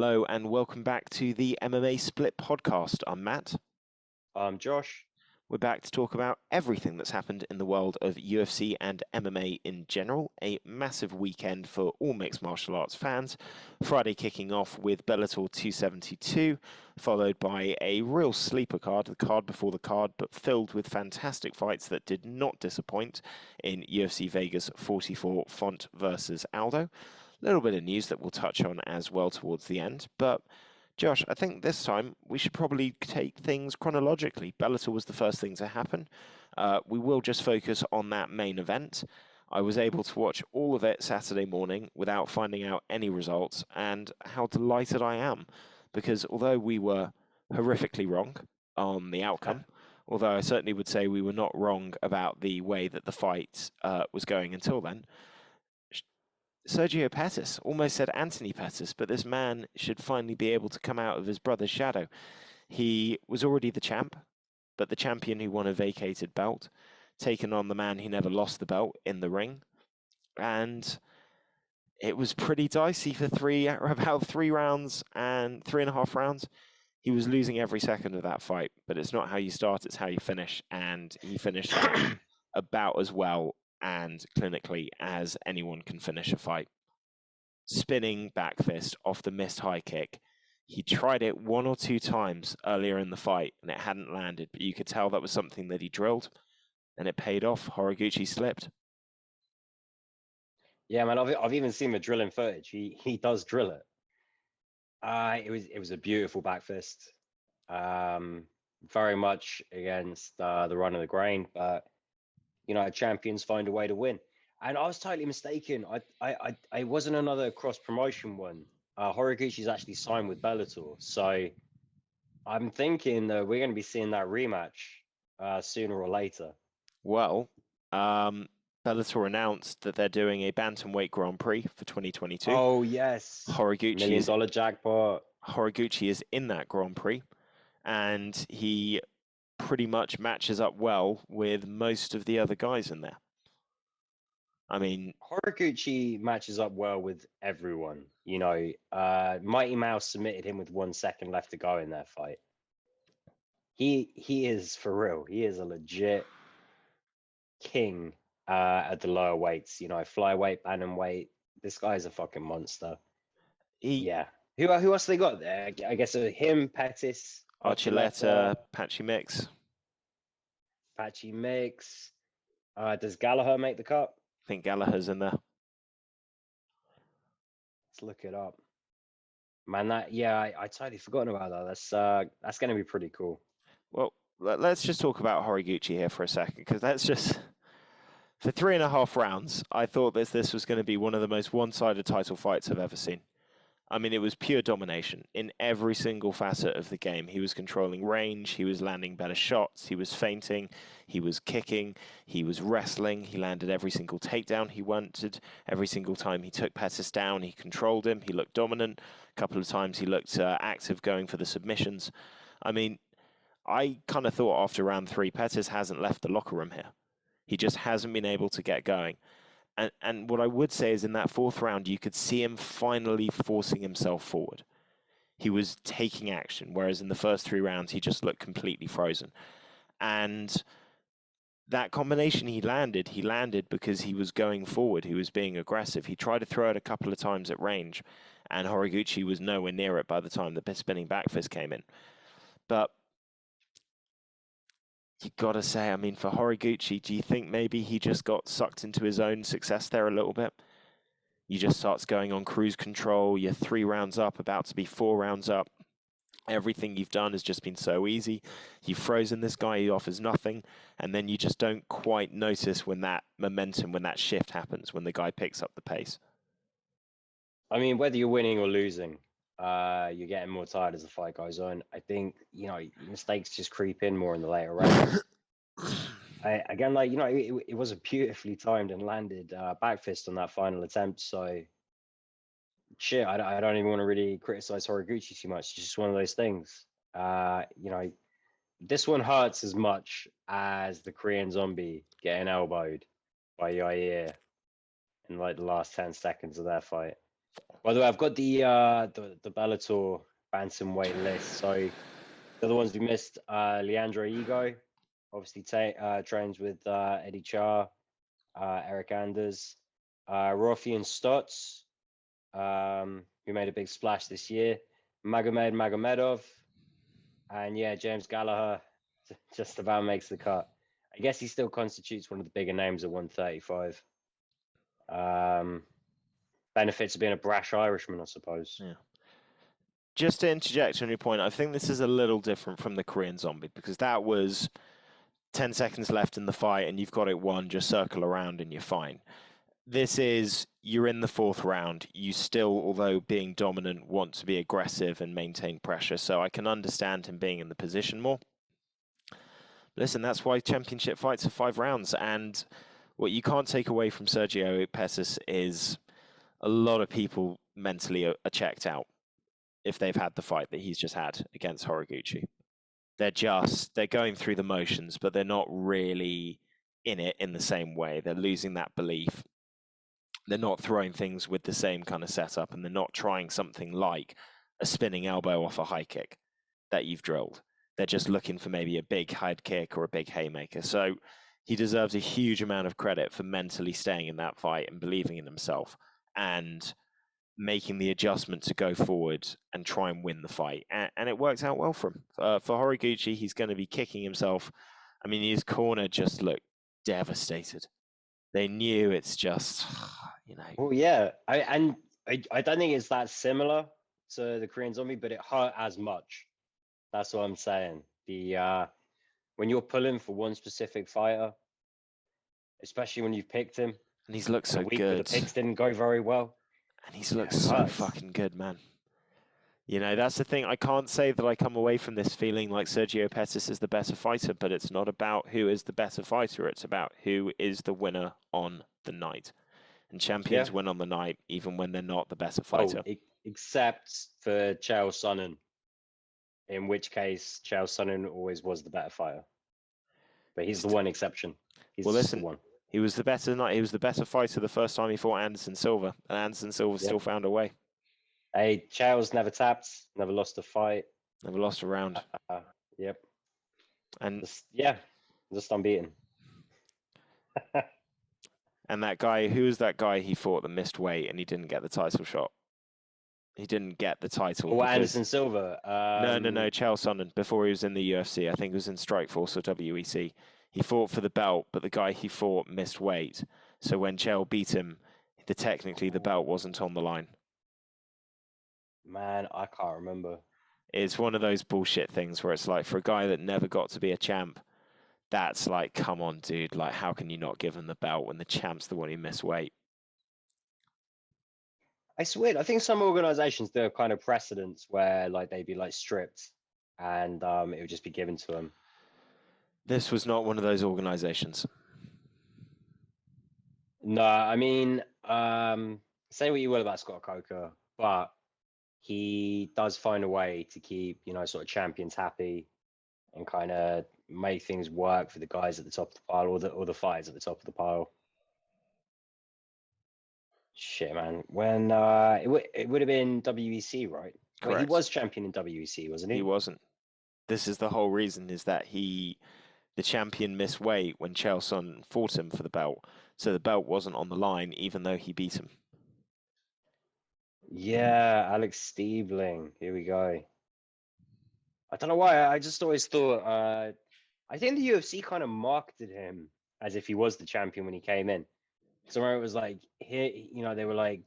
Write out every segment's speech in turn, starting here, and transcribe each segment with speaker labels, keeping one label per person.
Speaker 1: Hello and welcome back to the MMA Split podcast. I'm Matt.
Speaker 2: I'm Josh.
Speaker 1: We're back to talk about everything that's happened in the world of UFC and MMA in general. A massive weekend for all mixed martial arts fans. Friday kicking off with Bellator 272, followed by a real sleeper card, the card before the card, but filled with fantastic fights that did not disappoint in UFC Vegas 44, Font versus Aldo. A little bit of news that we'll touch on as well towards the end, but Josh, I think this time we should probably take things chronologically. Bellator was the first thing to happen. We will just focus on that main event. I was able to watch all of it Saturday morning without finding out any results, and how delighted I am, because although we were horrifically wrong on the outcome, although I certainly would say we were not wrong about the way that the fight was going until then, Sergio Pettis, almost said Anthony Pettis, but this man should finally be able to come out of his brother's shadow. He was already the champ, but the champion who won a vacated belt, taken on the man who never lost the belt in the ring. And it was pretty dicey for about 3 rounds and 3.5 rounds. He was losing every second of that fight, but it's not how you start, it's how you finish. And he finished about as well and clinically as anyone can finish a fight. Spinning back fist off the missed high kick. He tried it 1 or 2 times earlier in the fight and it hadn't landed, but you could tell that was something that he drilled and it paid off. HORIGUCHI slipped.
Speaker 2: Yeah, man, I've even seen the drilling footage. He does drill it. It was a beautiful back fist. Very much against the run of the grain, but champions find a way to win. And I was totally mistaken. I wasn't another cross promotion one. HORIGUCHI's actually signed with Bellator, so I'm thinking that we're going to be seeing that rematch sooner or later.
Speaker 1: Well, Bellator announced that they're doing a Bantamweight Grand Prix for 2022.
Speaker 2: Oh, yes.
Speaker 1: HORIGUCHI
Speaker 2: $1 million jackpot.
Speaker 1: HORIGUCHI is in that Grand Prix, and he pretty much matches up well with most of the other guys in there. I mean,
Speaker 2: HORIGUCHI matches up well with everyone. Mighty Mouse submitted him with 1 second left to go in their fight. He is for real. He is a legit king at the lower weights. Flyweight, bantamweight. This guy's a fucking monster. Yeah. Who else they got there? I guess him, Pettis,
Speaker 1: Archuleta, Patchy Mix.
Speaker 2: Does Gallagher make the cut?
Speaker 1: I think Gallagher's in there.
Speaker 2: Let's look it up. Man, I totally forgotten about that. That's going to be pretty cool.
Speaker 1: Well, let's just talk about HORIGUCHI here for a second, because that's just... For 3.5 rounds, I thought this was going to be one of the most one-sided title fights I've ever seen. I mean, it was pure domination in every single facet of the game. He was controlling range, he was landing better shots, he was feinting, he was kicking, he was wrestling, he landed every single takedown he wanted. Every single time he took Pettis down, he controlled him, he looked dominant. A couple of times he looked active going for the submissions. I mean, I kind of thought after round 3, Pettis hasn't left the locker room here. He just hasn't been able to get going. And what I would say is in that 4th round, you could see him finally forcing himself forward. He was taking action, whereas in the first 3 rounds, he just looked completely frozen. And that combination he landed because he was going forward. He was being aggressive. He tried to throw it a couple of times at range, and HORIGUCHI was nowhere near it by the time the spinning back fist came in. But you got to say, I mean, for HORIGUCHI, do you think maybe he just got sucked into his own success there a little bit? You just starts going on cruise control. You're 3 rounds up, about to be 4 rounds up. Everything you've done has just been so easy. You've frozen this guy, he offers nothing. And then you just don't quite notice when that momentum, when that shift happens, when the guy picks up the pace.
Speaker 2: I mean, whether you're winning or losing, you're getting more tired as the fight goes on. I think, mistakes just creep in more in the later rounds. It was a beautifully timed and landed back fist on that final attempt. So, shit, I don't even want to really criticize HORIGUCHI too much. It's just one of those things. This one hurts as much as the Korean Zombie getting elbowed by Yair in like the last 10 seconds of their fight. By the way, I've got the Bellator Bantamweight list. So the other ones we missed, Leandro Ego, obviously trains with Eddie Char, Eric Anders, Rafian Stotts, who made a big splash this year, Magomed Magomedov, and yeah, James Gallagher just about makes the cut. I guess he still constitutes one of the bigger names at 135. Benefits of being a brash Irishman, I suppose.
Speaker 1: Yeah. Just to interject on your point, I think this is a little different from the Korean Zombie because that was 10 seconds left in the fight and you've got it won, just circle around and you're fine. This is, you're in the fourth round. You still, although being dominant, want to be aggressive and maintain pressure. So I can understand him being in the position more. Listen, that's why championship fights are 5 rounds. And what you can't take away from Sergio Pettis is a lot of people mentally are checked out if they've had the fight that he's just had against Horiguchi. They're going through the motions, but they're not really in it in the same way. They're losing that belief. They're not throwing things with the same kind of setup, and they're not trying something like a spinning elbow off a high kick that you've drilled. They're just looking for maybe a big head kick or a big haymaker. So he deserves a huge amount of credit for mentally staying in that fight and believing in himself and making the adjustment to go forward and try and win the fight. And it worked out well for him. For Horiguchi, he's going to be kicking himself. I mean, his corner just looked devastated. They knew it's just, you know.
Speaker 2: Well, yeah. I don't think it's that similar to the Korean Zombie, but it hurt as much. That's what I'm saying. When you're pulling for one specific fighter, especially when you've picked him,
Speaker 1: and he's looked so good.
Speaker 2: The picks didn't go very well.
Speaker 1: And he's looked so fucking good, man. You know, that's the thing. I can't say that I come away from this feeling like Sergio Pettis is the better fighter, but it's not about who is the better fighter. It's about who is the winner on the night. And champions win on the night, even when they're not the better fighter.
Speaker 2: Except for Chael Sonnen, in which case Chael Sonnen always was the better fighter. But he's the one exception. He's the one.
Speaker 1: He was the better night. He was the better fighter the first time he fought Anderson Silva, and Anderson Silva still found a way.
Speaker 2: Hey, Chael's never tapped, never lost a fight,
Speaker 1: never lost a round.
Speaker 2: Yep.
Speaker 1: And
Speaker 2: just unbeaten.
Speaker 1: And that guy, who was that guy he fought that missed weight and he didn't get the title shot? He didn't get the title.
Speaker 2: Oh, Anderson Silva.
Speaker 1: No, Chael Sonnen, before he was in the UFC. I think it was in Strikeforce or WEC. He fought for the belt, but the guy he fought missed weight. So when Chael beat him, technically the belt wasn't on the line.
Speaker 2: Man, I can't remember.
Speaker 1: It's one of those bullshit things where it's like, for a guy that never got to be a champ, that's like, come on, dude. Like, how can you not give him the belt when the champ's the one who missed weight?
Speaker 2: I swear, I think some organizations do kind of precedents where like they'd be like stripped and it would just be given to them.
Speaker 1: This was not one of those organizations.
Speaker 2: No, I mean, say what you will about Scott Coker, but he does find a way to keep, sort of champions happy and kind of make things work for the guys at the top of the pile or the fighters at the top of the pile. Shit, man. When it would have been WEC, right? Well, he was champion in WEC, wasn't he?
Speaker 1: He wasn't. This is the whole reason, is that the champion missed weight when Chael Sonnen fought him for the belt. So the belt wasn't on the line, even though he beat him.
Speaker 2: Yeah, Alex Stiebling. Here we go. I don't know why. I just always thought, I think the UFC kind of marketed him as if he was the champion when he came in. So where it was like, here, they were like,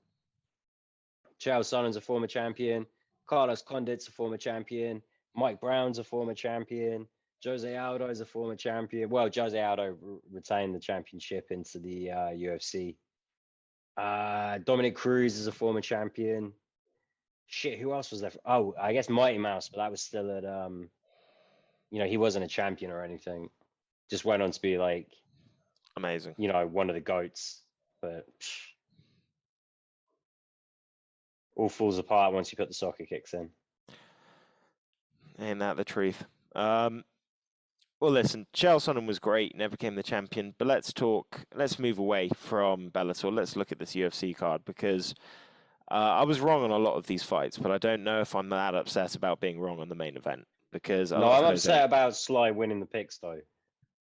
Speaker 2: Chael Sonnen's a former champion, Carlos Condit's a former champion, Mike Brown's a former champion, Jose Aldo is a former champion. Well, Jose Aldo retained the championship into the UFC. Dominic Cruz is a former champion. Shit, who else was there? Oh, I guess Mighty Mouse, but that was still at, he wasn't a champion or anything. Just went on to be like,
Speaker 1: amazing.
Speaker 2: One of the GOATs. But all falls apart once you put the soccer kicks in.
Speaker 1: Ain't that the truth? Well, listen, Chael Sonnen was great, never became the champion, but let's move away from Bellator. Let's look at this UFC card, because I was wrong on a lot of these fights, but I don't know if I'm that upset about being wrong on the main event because I
Speaker 2: No,
Speaker 1: love
Speaker 2: I'm
Speaker 1: Jose.
Speaker 2: upset about Sly winning the picks though.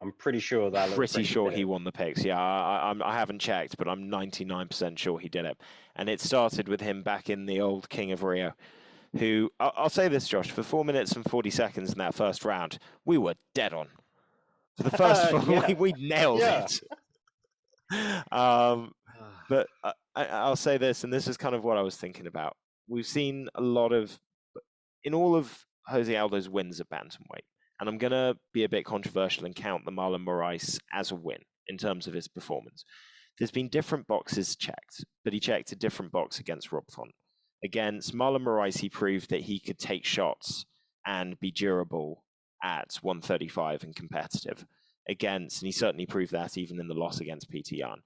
Speaker 2: I'm pretty sure that looks
Speaker 1: Pretty sure he
Speaker 2: definitive.
Speaker 1: won the picks. Yeah, I haven't checked, but I'm 99% sure he did it. And it started with him back in the old King of Rio, who, I'll say this, Josh, for 4 minutes and 40 seconds in that first round, we were dead on. For the first four,
Speaker 2: Yeah.
Speaker 1: we nailed
Speaker 2: Yeah.
Speaker 1: it. But I'll say this, and this is kind of what I was thinking about. We've seen a lot of, in all of Jose Aldo's wins at bantamweight, and I'm going to be a bit controversial and count the Marlon Moraes as a win in terms of his performance. There's been different boxes checked, but he checked a different box against Rob Font. Against Marlon Moraes, he proved that he could take shots and be durable at 135 and competitive. And he certainly proved that even in the loss against Peter Yan.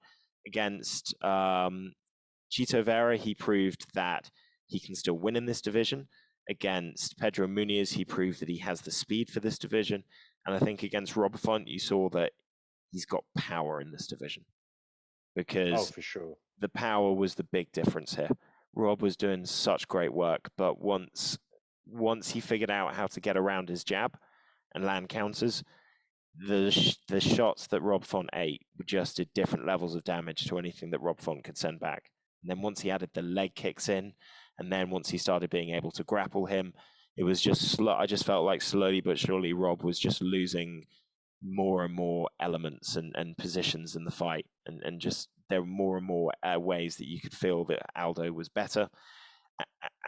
Speaker 1: Against Chito Vera, he proved that he can still win in this division. Against Pedro Muniz, he proved that he has the speed for this division. And I think against Rob Font, you saw that he's got power in this division. Because
Speaker 2: for sure.
Speaker 1: the power was the big difference here. Rob was doing such great work, but once he figured out how to get around his jab and land counters, the shots that Rob Font ate just did different levels of damage to anything that Rob Font could send back. And then once he added the leg kicks in, and then once he started being able to grapple him, it was just I just felt like slowly but surely Rob was just losing more and more elements and positions in the fight, and just there were more and more ways that you could feel that Aldo was better.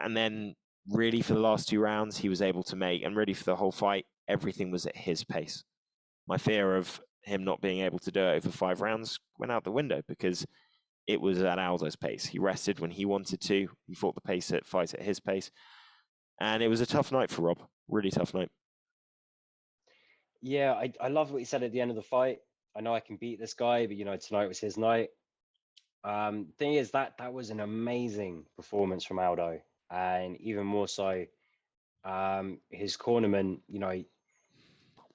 Speaker 1: And then really for the last 2 rounds, he was able to make, and really for the whole fight, everything was at his pace. My fear of him not being able to do it over 5 rounds went out the window because it was at Aldo's pace. He rested when he wanted to. He fought the fight at his pace. And it was a tough night for Rob. Really tough night.
Speaker 2: Yeah, I love what he said at the end of the fight. I know I can beat this guy, but tonight was his night. Thing is that was an amazing performance from Aldo, and even more so, his cornerman.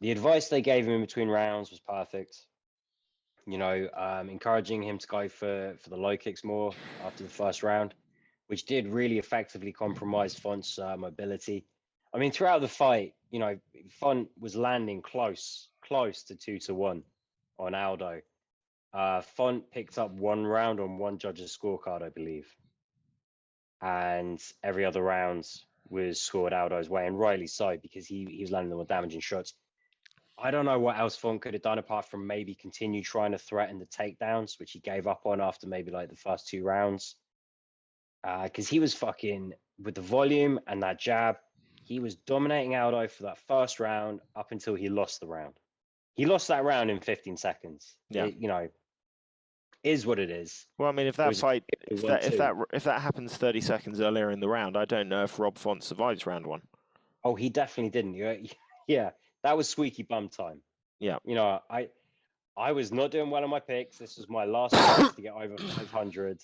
Speaker 2: The advice they gave him in between rounds was perfect. Encouraging him to go for the low kicks more after the first round, which did really effectively compromise Font's mobility. I mean, throughout the fight, Font was landing close to 2-1 on Aldo. Font picked up 1 round on one judge's scorecard, I believe, and every other round was scored Aldo's way, and rightly so, because he was landing the more damaging shots. I don't know what else Font could have done apart from maybe continue trying to threaten the takedowns, which he gave up on after maybe like the first 2 rounds. Because he was fucking with the volume and that jab, he was dominating Aldo for that first round up until he lost the round. He lost that round in 15 seconds.
Speaker 1: Yeah.
Speaker 2: It, is what it is.
Speaker 1: Well, I mean, if that happens 30 seconds earlier in the round, I don't know if Rob Font survives round 1.
Speaker 2: Oh, he definitely didn't. Yeah, that was squeaky bum time.
Speaker 1: Yeah.
Speaker 2: I was not doing well on my picks. This was my last chance to get over 500.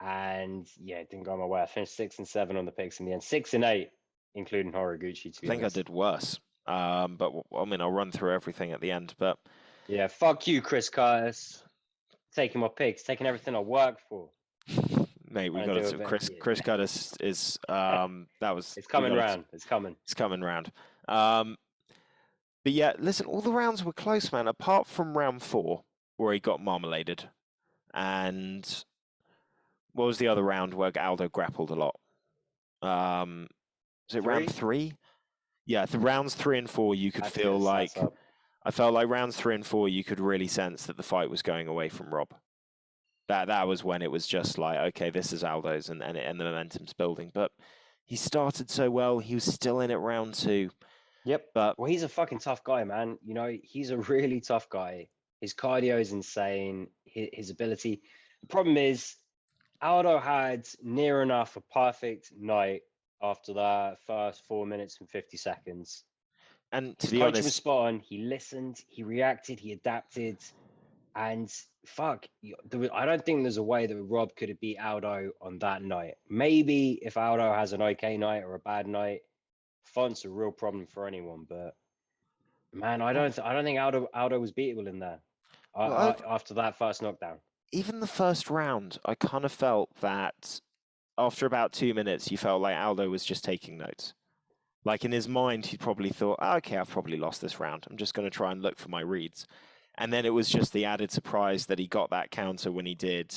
Speaker 2: And yeah, it didn't go my way. I finished 6 and 7 on the picks in the end. 6 and 8, including Horiguchi.
Speaker 1: I think I did worse. But I mean, I'll run through everything at the end. But
Speaker 2: yeah, fuck you, Chris Curtis. Taking my picks, taking everything I worked for.
Speaker 1: Mate, we got to. Chris Curtis is that was.
Speaker 2: It's coming round. It's coming
Speaker 1: round. But yeah, listen, all the rounds were close, man. Apart from round 4, where he got marmaladed, and what was the other round where Aldo grappled a lot? Was it round 3? Yeah, the rounds 3 and 4, you could feel like. I felt like rounds 3 and 4, you could really sense that the fight was going away from Rob. That was when it was just like, okay, this is Aldo's, and the momentum's building. But he started so well. He was still in at round 2.
Speaker 2: Yep.
Speaker 1: But
Speaker 2: he's a fucking tough guy, man. He's a really tough guy. His cardio is insane. His ability. The problem is, Aldo had near enough a perfect night after that first 4 minutes and 50 seconds.
Speaker 1: And to
Speaker 2: his
Speaker 1: be
Speaker 2: coach
Speaker 1: honest,
Speaker 2: was spot on. He listened, he reacted, he adapted, and fuck, I don't think there's a way that Rob could have beat Aldo on that night. Maybe if Aldo has an okay night or a bad night, Font's a real problem for anyone. But man, I don't think Aldo was beatable in there after that first knockdown.
Speaker 1: Even the first round, I kind of felt that after about 2 minutes, you felt like Aldo was just taking notes. Like in his mind, he probably thought, oh, okay, I've probably lost this round. I'm just going to try and look for my reads. And then it was just the added surprise that he got that counter when he did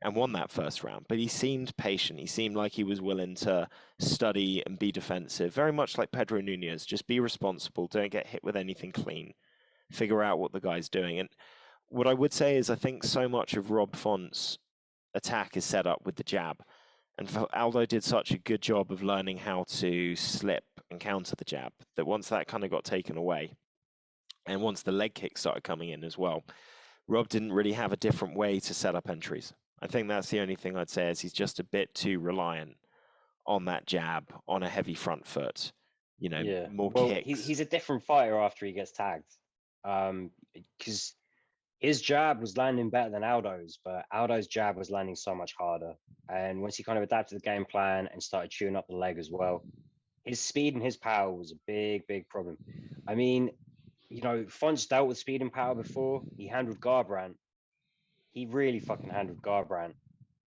Speaker 1: and won that first round. But he seemed patient. He seemed like he was willing to study and be defensive, very much like Pedro Nunez. Just be responsible. Don't get hit with anything clean. Figure out what the guy's doing. And what I would say is I think so much of Rob Font's attack is set up with the jab. And Aldo did such a good job of learning how to slip and counter the jab that once that kind of got taken away, and once the leg kick started coming in as well, Rob didn't really have a different way to set up entries. I think that's the only thing I'd say is he's just a bit too reliant on that jab, on a heavy front foot, more
Speaker 2: Well,
Speaker 1: kicks.
Speaker 2: he's a different fighter after he gets tagged. Because his jab was landing better than Aldo's, but Aldo's jab was landing so much harder. And once he kind of adapted the game plan and started chewing up the leg as well, his speed and his power was a big, big problem. I mean, Font's dealt with speed and power before. He handled Garbrandt. He really fucking handled Garbrandt.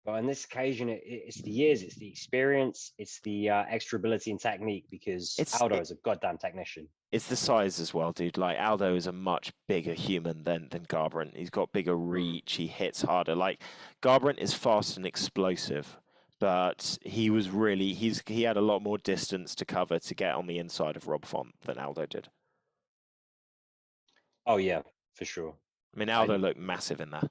Speaker 2: But on this occasion, it's the years, it's the experience, it's the extra ability and technique because Aldo is a goddamn technician.
Speaker 1: It's the size as well, dude. Like Aldo is a much bigger human than Garbrandt. He's got bigger reach. He hits harder. Like Garbrandt is fast and explosive, but he had a lot more distance to cover to get on the inside of Rob Font than Aldo did.
Speaker 2: Oh yeah, for sure.
Speaker 1: I mean, Aldo looked massive in there.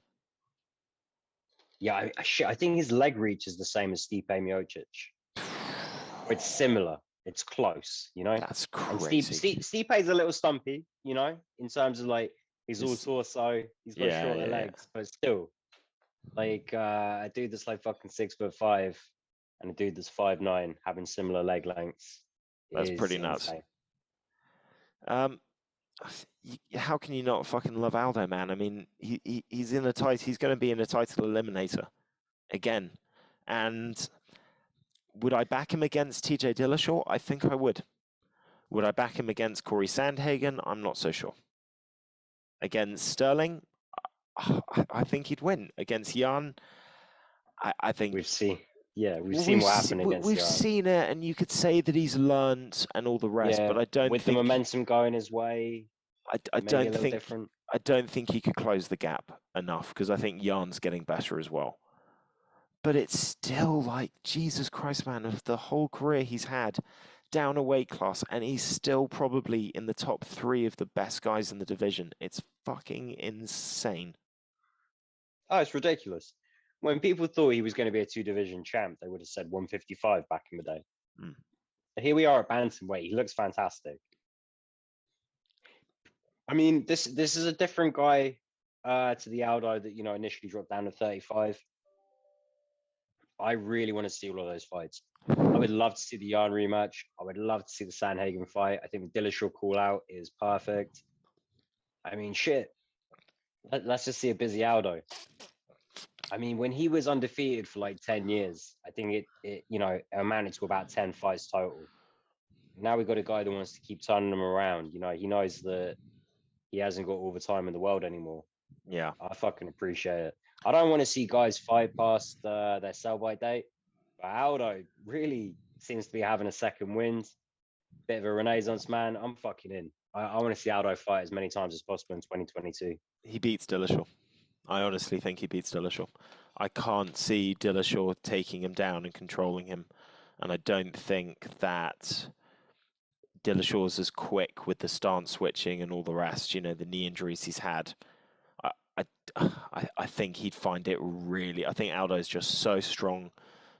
Speaker 2: Yeah, I think his leg reach is the same as Stipe Miocic. It's similar. It's close,
Speaker 1: That's crazy.
Speaker 2: And Stipe's a little stumpy, in terms of like he's all torso, he's got shorter legs, but still, like a dude that's like fucking 6'5" and a dude that's 5'9" having similar leg lengths.
Speaker 1: That's pretty nuts. How can you not fucking love Aldo, man? I mean, he's in he's going to be in a title eliminator again, and would I back him against TJ Dillashaw? I think I would. Would I back him against Corey Sandhagen? I'm not so sure. Against Sterling, I think he'd win. Against Jan, I think
Speaker 2: we've seen what happened against Jan.
Speaker 1: We've seen it, and you could say that he's learned and all the rest, but I don't
Speaker 2: with
Speaker 1: think
Speaker 2: the momentum going his way.
Speaker 1: I don't think he could close the gap enough because I think Jan's getting better as well. But it's still like, Jesus Christ, man, of the whole career he's had down a weight class, and he's still probably in the top 3 of the best guys in the division. It's fucking insane.
Speaker 2: Oh, it's ridiculous. When people thought he was going to be a 2-division champ, they would have said 155 back in the day. Here we are at bantamweight. He looks fantastic. I mean, this is a different guy to the Aldo that initially dropped down to 35. I really want to see all of those fights. I would love to see the Jan rematch. I would love to see the Sandhagen fight. I think the Dillashaw call out is perfect. I mean, shit. Let's just see a busy Aldo. I mean, when he was undefeated for like 10 years, I think it amounted to about 10 fights total. Now we've got a guy that wants to keep turning them around. He knows that he hasn't got all the time in the world anymore.
Speaker 1: Yeah.
Speaker 2: I fucking appreciate it. I don't want to see guys fight past their sell-by date. But Aldo really seems to be having a second wind. Bit of a renaissance, man. I'm fucking in. I want to see Aldo fight as many times as possible in 2022.
Speaker 1: He beats Dillashaw. I honestly think he beats Dillashaw. I can't see Dillashaw taking him down and controlling him. And I don't think that Dillashaw's as quick with the stance switching and all the rest, the knee injuries he's had. I think he'd find it really... I think Aldo's just so strong,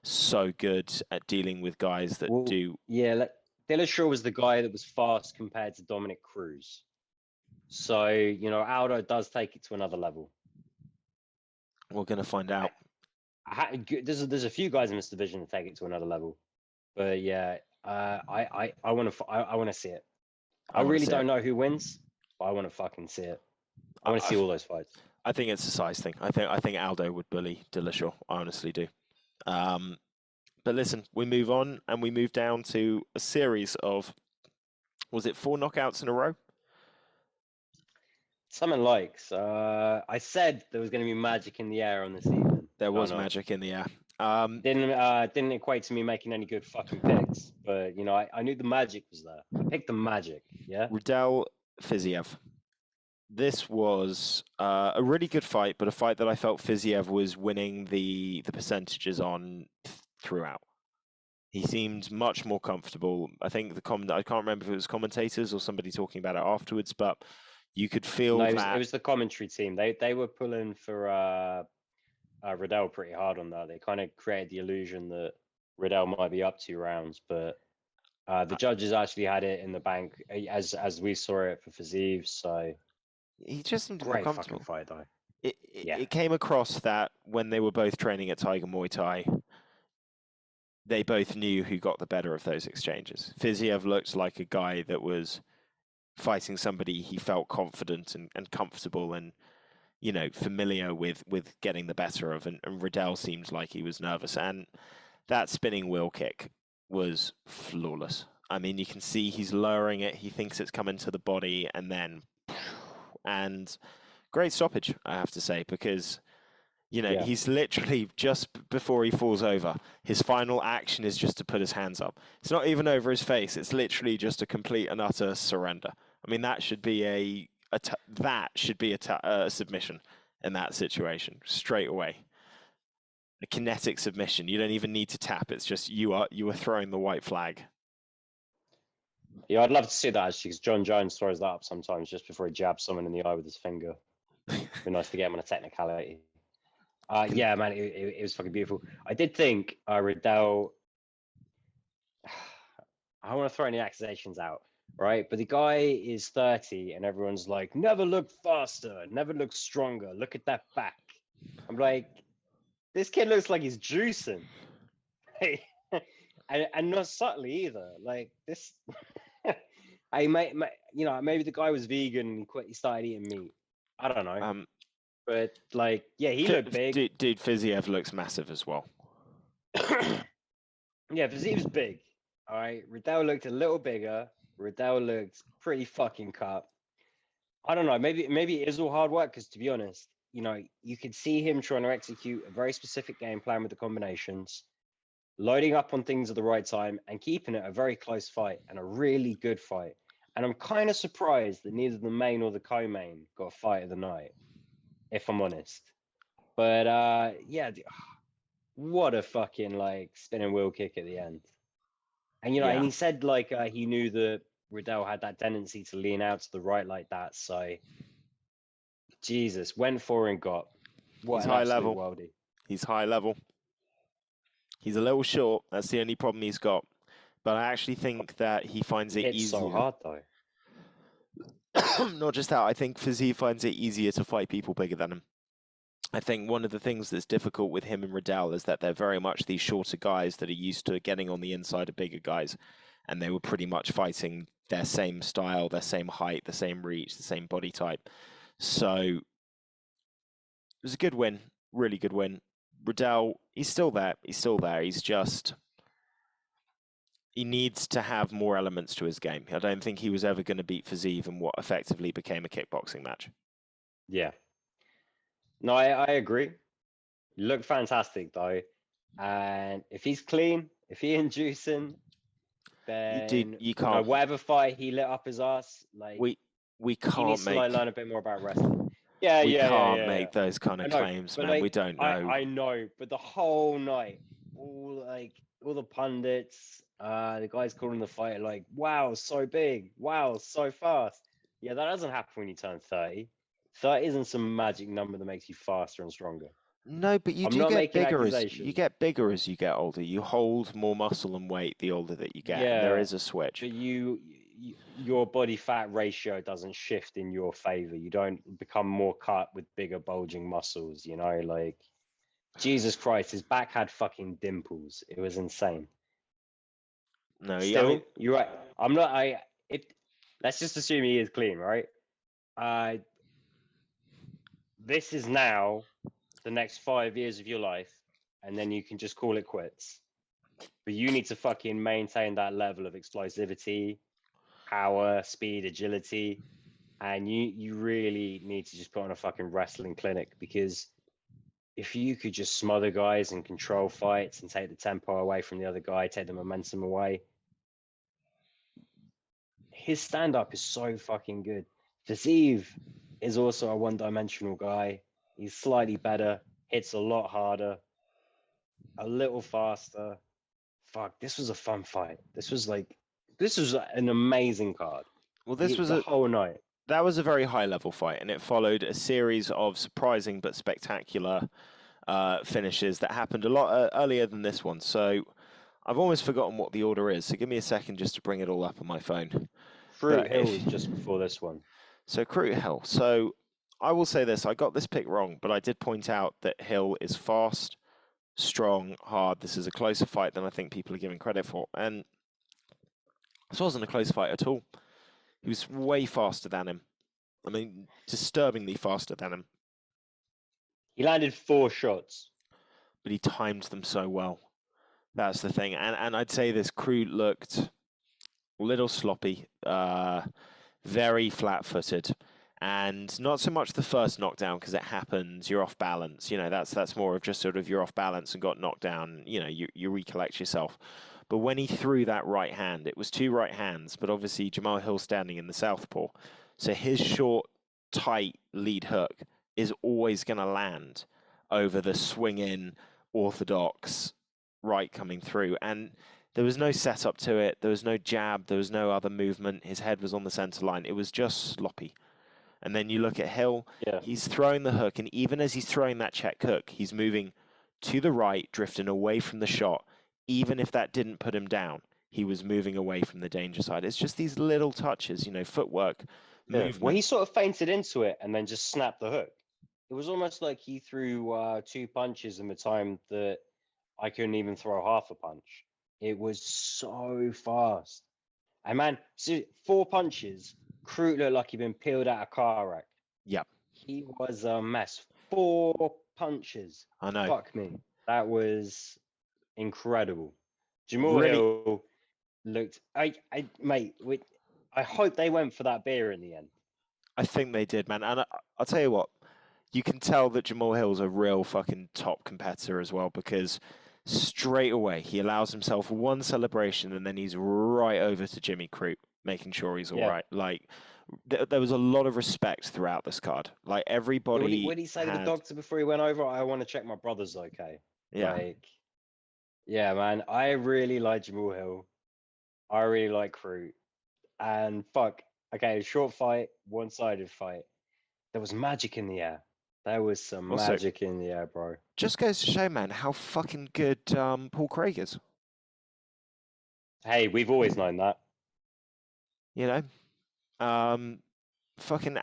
Speaker 1: so good at dealing with guys that do...
Speaker 2: Yeah, Dillashaw was the guy that was fast compared to Dominic Cruz. So, Aldo does take it to another level.
Speaker 1: We're going to find out.
Speaker 2: There's a few guys in this division that take it to another level. But yeah, I want to see it. I really don't know who wins, but I want to fucking see it. I want to see all those fights.
Speaker 1: I think it's a size thing. I think Aldo would bully Dillashaw. I honestly do. But listen, we move on and we move down to a series of, was it 4 knockouts in a row?
Speaker 2: Something like. I said there was going to be magic in the air on this evening.
Speaker 1: There was magic in the air.
Speaker 2: Didn't equate to me making any good fucking picks, but you know, I knew the magic was there. I picked the magic. Yeah.
Speaker 1: Riddell Fiziev. This was a really good fight, but a fight that I felt Fiziev was winning the percentages on throughout. He seemed much more comfortable. I think I can't remember if it was commentators or somebody talking about it afterwards, but you could feel
Speaker 2: No,
Speaker 1: that
Speaker 2: it was the commentary team. They were pulling for Riddell pretty hard on that. They kind of created the illusion that Riddell might be up 2 rounds, but the judges actually had it in the bank as we saw it for Fiziev. So
Speaker 1: he just seemed more
Speaker 2: great
Speaker 1: comfortable.
Speaker 2: fucking fight though.
Speaker 1: It came across that when they were both training at Tiger Muay Thai, they both knew who got the better of those exchanges. Fiziev looked like a guy that was fighting somebody he felt confident and comfortable and, you know, familiar with getting the better of, and Riddell seemed like he was nervous. And that spinning wheel kick was flawless. I mean, you can see he's lowering it. He thinks it's coming to the body, and great stoppage, I have to say, because, you know, he's literally just before he falls over, his final action is just to put his hands up. It's not even over his face. It's literally just a complete and utter surrender. I mean, that should be a submission in that situation straight away. A kinetic submission. You don't even need to tap. It's just you are throwing the white flag.
Speaker 2: Yeah, I'd love to see that actually, because John Jones throws that up sometimes just before he jabs someone in the eye with his finger. It'd be nice to get him on a technicality. Yeah, man, it was fucking beautiful. I did think Riddell. I don't want to throw any accusations out, right? But the guy is 30, and everyone's like, "Never looked faster, never looked stronger. Look at that back." I'm like, this kid looks like he's juicing, and not subtly either. Like this, you know, maybe the guy was vegan and he started eating meat. I don't know. But like, yeah, he looked big.
Speaker 1: Dude, Fiziev looks massive as well.
Speaker 2: Yeah, Fiziev's big. All right, Riddell looked a little bigger. Riddell looked pretty fucking cut. I don't know. Maybe it is all hard work, because to be honest, you know, you could see him trying to execute a very specific game plan with the combinations, loading up on things at the right time, and keeping it a very close fight and a really good fight. And I'm kind of surprised that neither the main or the co-main got a fight of the night, if I'm honest. But yeah, what a fucking like spinning wheel kick at the end. And you know, and he said like he knew that Riddell had that tendency to lean out to the right like that. So Jesus, went for and got. What an absolute worldie.
Speaker 1: He's high level. He's a little short. That's the only problem he's got. But I actually think that he finds it easier.
Speaker 2: It's so hard though.
Speaker 1: Not just that, I think Fiziev finds it easier to fight people bigger than him. I think one of the things that's difficult with him and Riddell is that they're very much these shorter guys that are used to getting on the inside of bigger guys. And they were pretty much fighting their same style, their same height, the same reach, the same body type. So it was a good win, really good win. Riddell, he's still there. He's just, he needs to have more elements to his game. I don't think he was ever going to beat Fiziev in what effectively became a kickboxing match.
Speaker 2: Yeah. No, I agree. You look fantastic though. And if he's clean, if he ain't juicing, then
Speaker 1: you can't.
Speaker 2: You know, whatever fight he lit up his ass, like
Speaker 1: we can't
Speaker 2: he needs to like learn a bit more about wrestling. We can't
Speaker 1: make those kind of claims, man. Like, we don't know.
Speaker 2: I know, but the whole night, all the pundits, the guys calling the fight like, "Wow, so big! Wow, so fast!" Yeah, that doesn't happen when you turn 30. 30 isn't some magic number that makes you faster and stronger.
Speaker 1: No, but you get bigger as you get older. You hold more muscle and weight the older that you get. Yeah, and there is a switch.
Speaker 2: But your body fat ratio doesn't shift in your favor. You don't become more cut with bigger bulging muscles, you know, like Jesus Christ, his back had fucking dimples. It was insane.
Speaker 1: No,
Speaker 2: still, you're right. Let's just assume he is clean, right? This is now the next 5 years of your life, and then you can just call it quits. But you need to fucking maintain that level of explosivity, power, speed, agility, and you really need to just put on a fucking wrestling clinic, because if you could just smother guys and control fights and take the tempo away from the other guy, take the momentum away. His stand-up is so fucking good. Vaseev is also a one-dimensional guy. He's slightly better, hits a lot harder, a little faster. Fuck, this was a fun fight. This was an amazing card.
Speaker 1: Well, this was
Speaker 2: the whole night.
Speaker 1: That was a very high-level fight, and it followed a series of surprising but spectacular finishes that happened a lot earlier than this one. So I've almost forgotten what the order is. So give me a second just to bring it all up on my phone.
Speaker 2: Fruit Hill was just before this one.
Speaker 1: So Fruit Hill. So I will say this: I got this pick wrong, but I did point out that Hill is fast, strong, hard. This is a closer fight than I think people are giving credit for, and this wasn't a close fight at all. He was way faster than him. I mean, disturbingly faster than him.
Speaker 2: He landed 4 shots.
Speaker 1: But he timed them so well. That's the thing. And I'd say this crew looked a little sloppy, very flat-footed. And not so much the first knockdown, because it happens, you're off balance. You know, that's more of just sort of you're off balance and got knocked down. You know, you recollect yourself. But when he threw that right hand, it was 2 right hands, but obviously Jamal Hill standing in the southpaw. So his short, tight lead hook is always going to land over the swing-in, orthodox right coming through. And there was no setup to it. There was no jab. There was no other movement. His head was on the center line. It was just sloppy. And then you look at Hill.
Speaker 2: Yeah.
Speaker 1: He's throwing the hook, and even as he's throwing that check hook, he's moving to the right, drifting away from the shot. Even if that didn't put him down, he was moving away from the danger side. It's just these little touches, you know, footwork, movement.
Speaker 2: Well, he sort of fainted into it and then just snapped the hook. It was almost like he threw 2 punches in the time that I couldn't even throw half a punch. It was so fast. And man, 4 punches, Crute looked like he'd been peeled out of a car wreck.
Speaker 1: Yep.
Speaker 2: He was a mess. 4 punches.
Speaker 1: I know.
Speaker 2: Fuck me. That was incredible. Jamal Hill looked. Mate, I hope they went for that beer in the end.
Speaker 1: I think they did, man. And I'll tell you what, you can tell that Jamal Hill's a real fucking top competitor as well, because straight away he allows himself one celebration and then he's right over to Jimmy Crute, making sure he's all right. Like, there was a lot of respect throughout this card. Like, everybody.
Speaker 2: What did he say to the doctor before he went over? I want to check my brother's okay.
Speaker 1: Yeah.
Speaker 2: Like, yeah, man. I really like Jamal Hill. I really like Crute. And fuck, okay, short fight, one-sided fight. There was magic in the air. There was some magic in the air, bro.
Speaker 1: Just goes to show, man, how fucking good Paul Craig is.
Speaker 2: Hey, we've always known that.
Speaker 1: You know, fucking,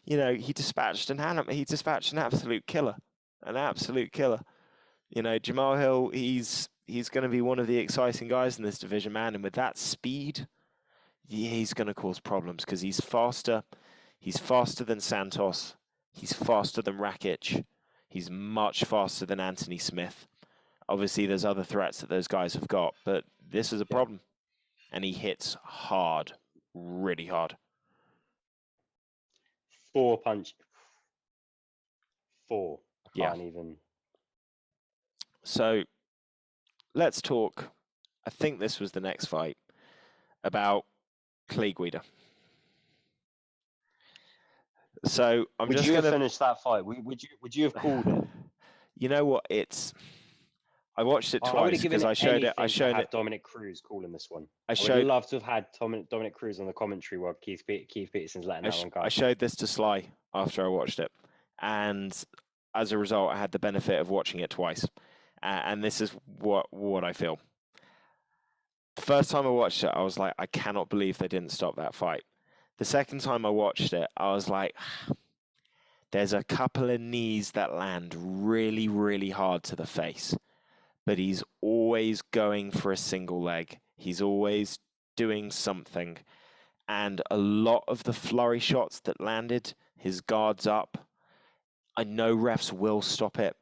Speaker 1: you know, he dispatched an absolute killer, You know, Jamal Hill, he's going to be one of the exciting guys in this division, man. And with that speed, he's going to cause problems because he's faster. He's faster than Santos. He's faster than Rakic. He's much faster than Anthony Smith. Obviously, there's other threats that those guys have got, but this is a problem. And he hits hard, really hard.
Speaker 2: 4 punch. 4. I can't even.
Speaker 1: So let's talk. I think this was the next fight about Clay Guida. So
Speaker 2: would you have finished that fight? Would you have called it?
Speaker 1: You know what? I watched it twice because I showed it.
Speaker 2: Dominic Cruz calling this one.
Speaker 1: I
Speaker 2: would love to have had Dominic Cruz on the commentary while Keith Peterson's letting that one go.
Speaker 1: I showed this to Sly after I watched it, and as a result, I had the benefit of watching it twice. And this is what I feel. The first time I watched it, I was like, I cannot believe they didn't stop that fight. The second time I watched it, I was like, there's a couple of knees that land really, really hard to the face. But he's always going for a single leg. He's always doing something. And a lot of the flurry shots that landed, his guard's up. I know refs will stop it,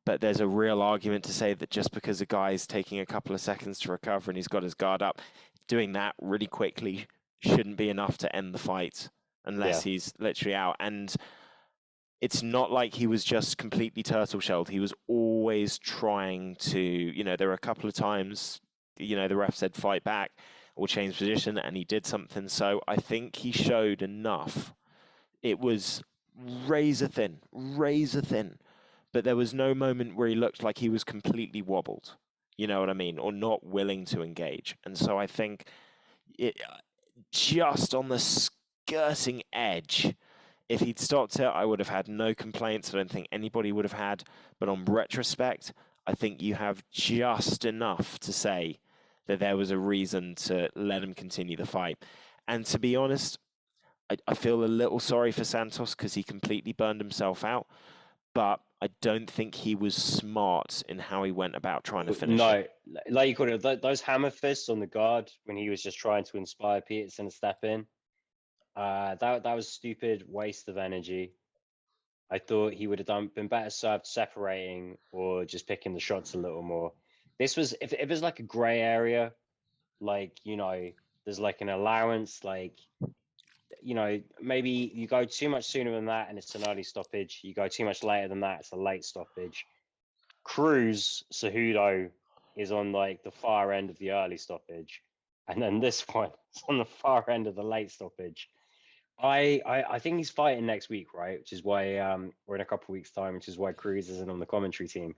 Speaker 1: but there's a real argument to say that just because a guy's taking a couple of seconds to recover and he's got his guard up, doing that really quickly shouldn't be enough to end the fight unless he's literally out. And it's not like he was just completely turtle shelled. He was always trying to, there were a couple of times, the ref said fight back or change position, and he did something. So I think he showed enough. It was razor thin, but there was no moment where he looked like he was completely wobbled. You know what I mean? Or not willing to engage. And so I think it just on the skirting edge. If he'd stopped it, I would have had no complaints. I don't think anybody would have had. But on retrospect, I think you have just enough to say that there was a reason to let him continue the fight. And to be honest, I feel a little sorry for Santos because he completely burned himself out. But I don't think he was smart in how he went about trying to finish it.
Speaker 2: No, like you called it, those hammer fists on the guard when he was just trying to inspire Peterson to step in. That was stupid waste of energy. I thought he would have been better served separating or just picking the shots a little more. This was if it was like a gray area, like there's like an allowance, like maybe you go too much sooner than that and it's an early stoppage. You go too much later than that, it's a late stoppage. Cruz Cejudo is on like the far end of the early stoppage, and then this one is on the far end of the late stoppage. I think he's fighting next week, right? Which is why we're in a couple of weeks' time, which is why Cruz isn't on the commentary team.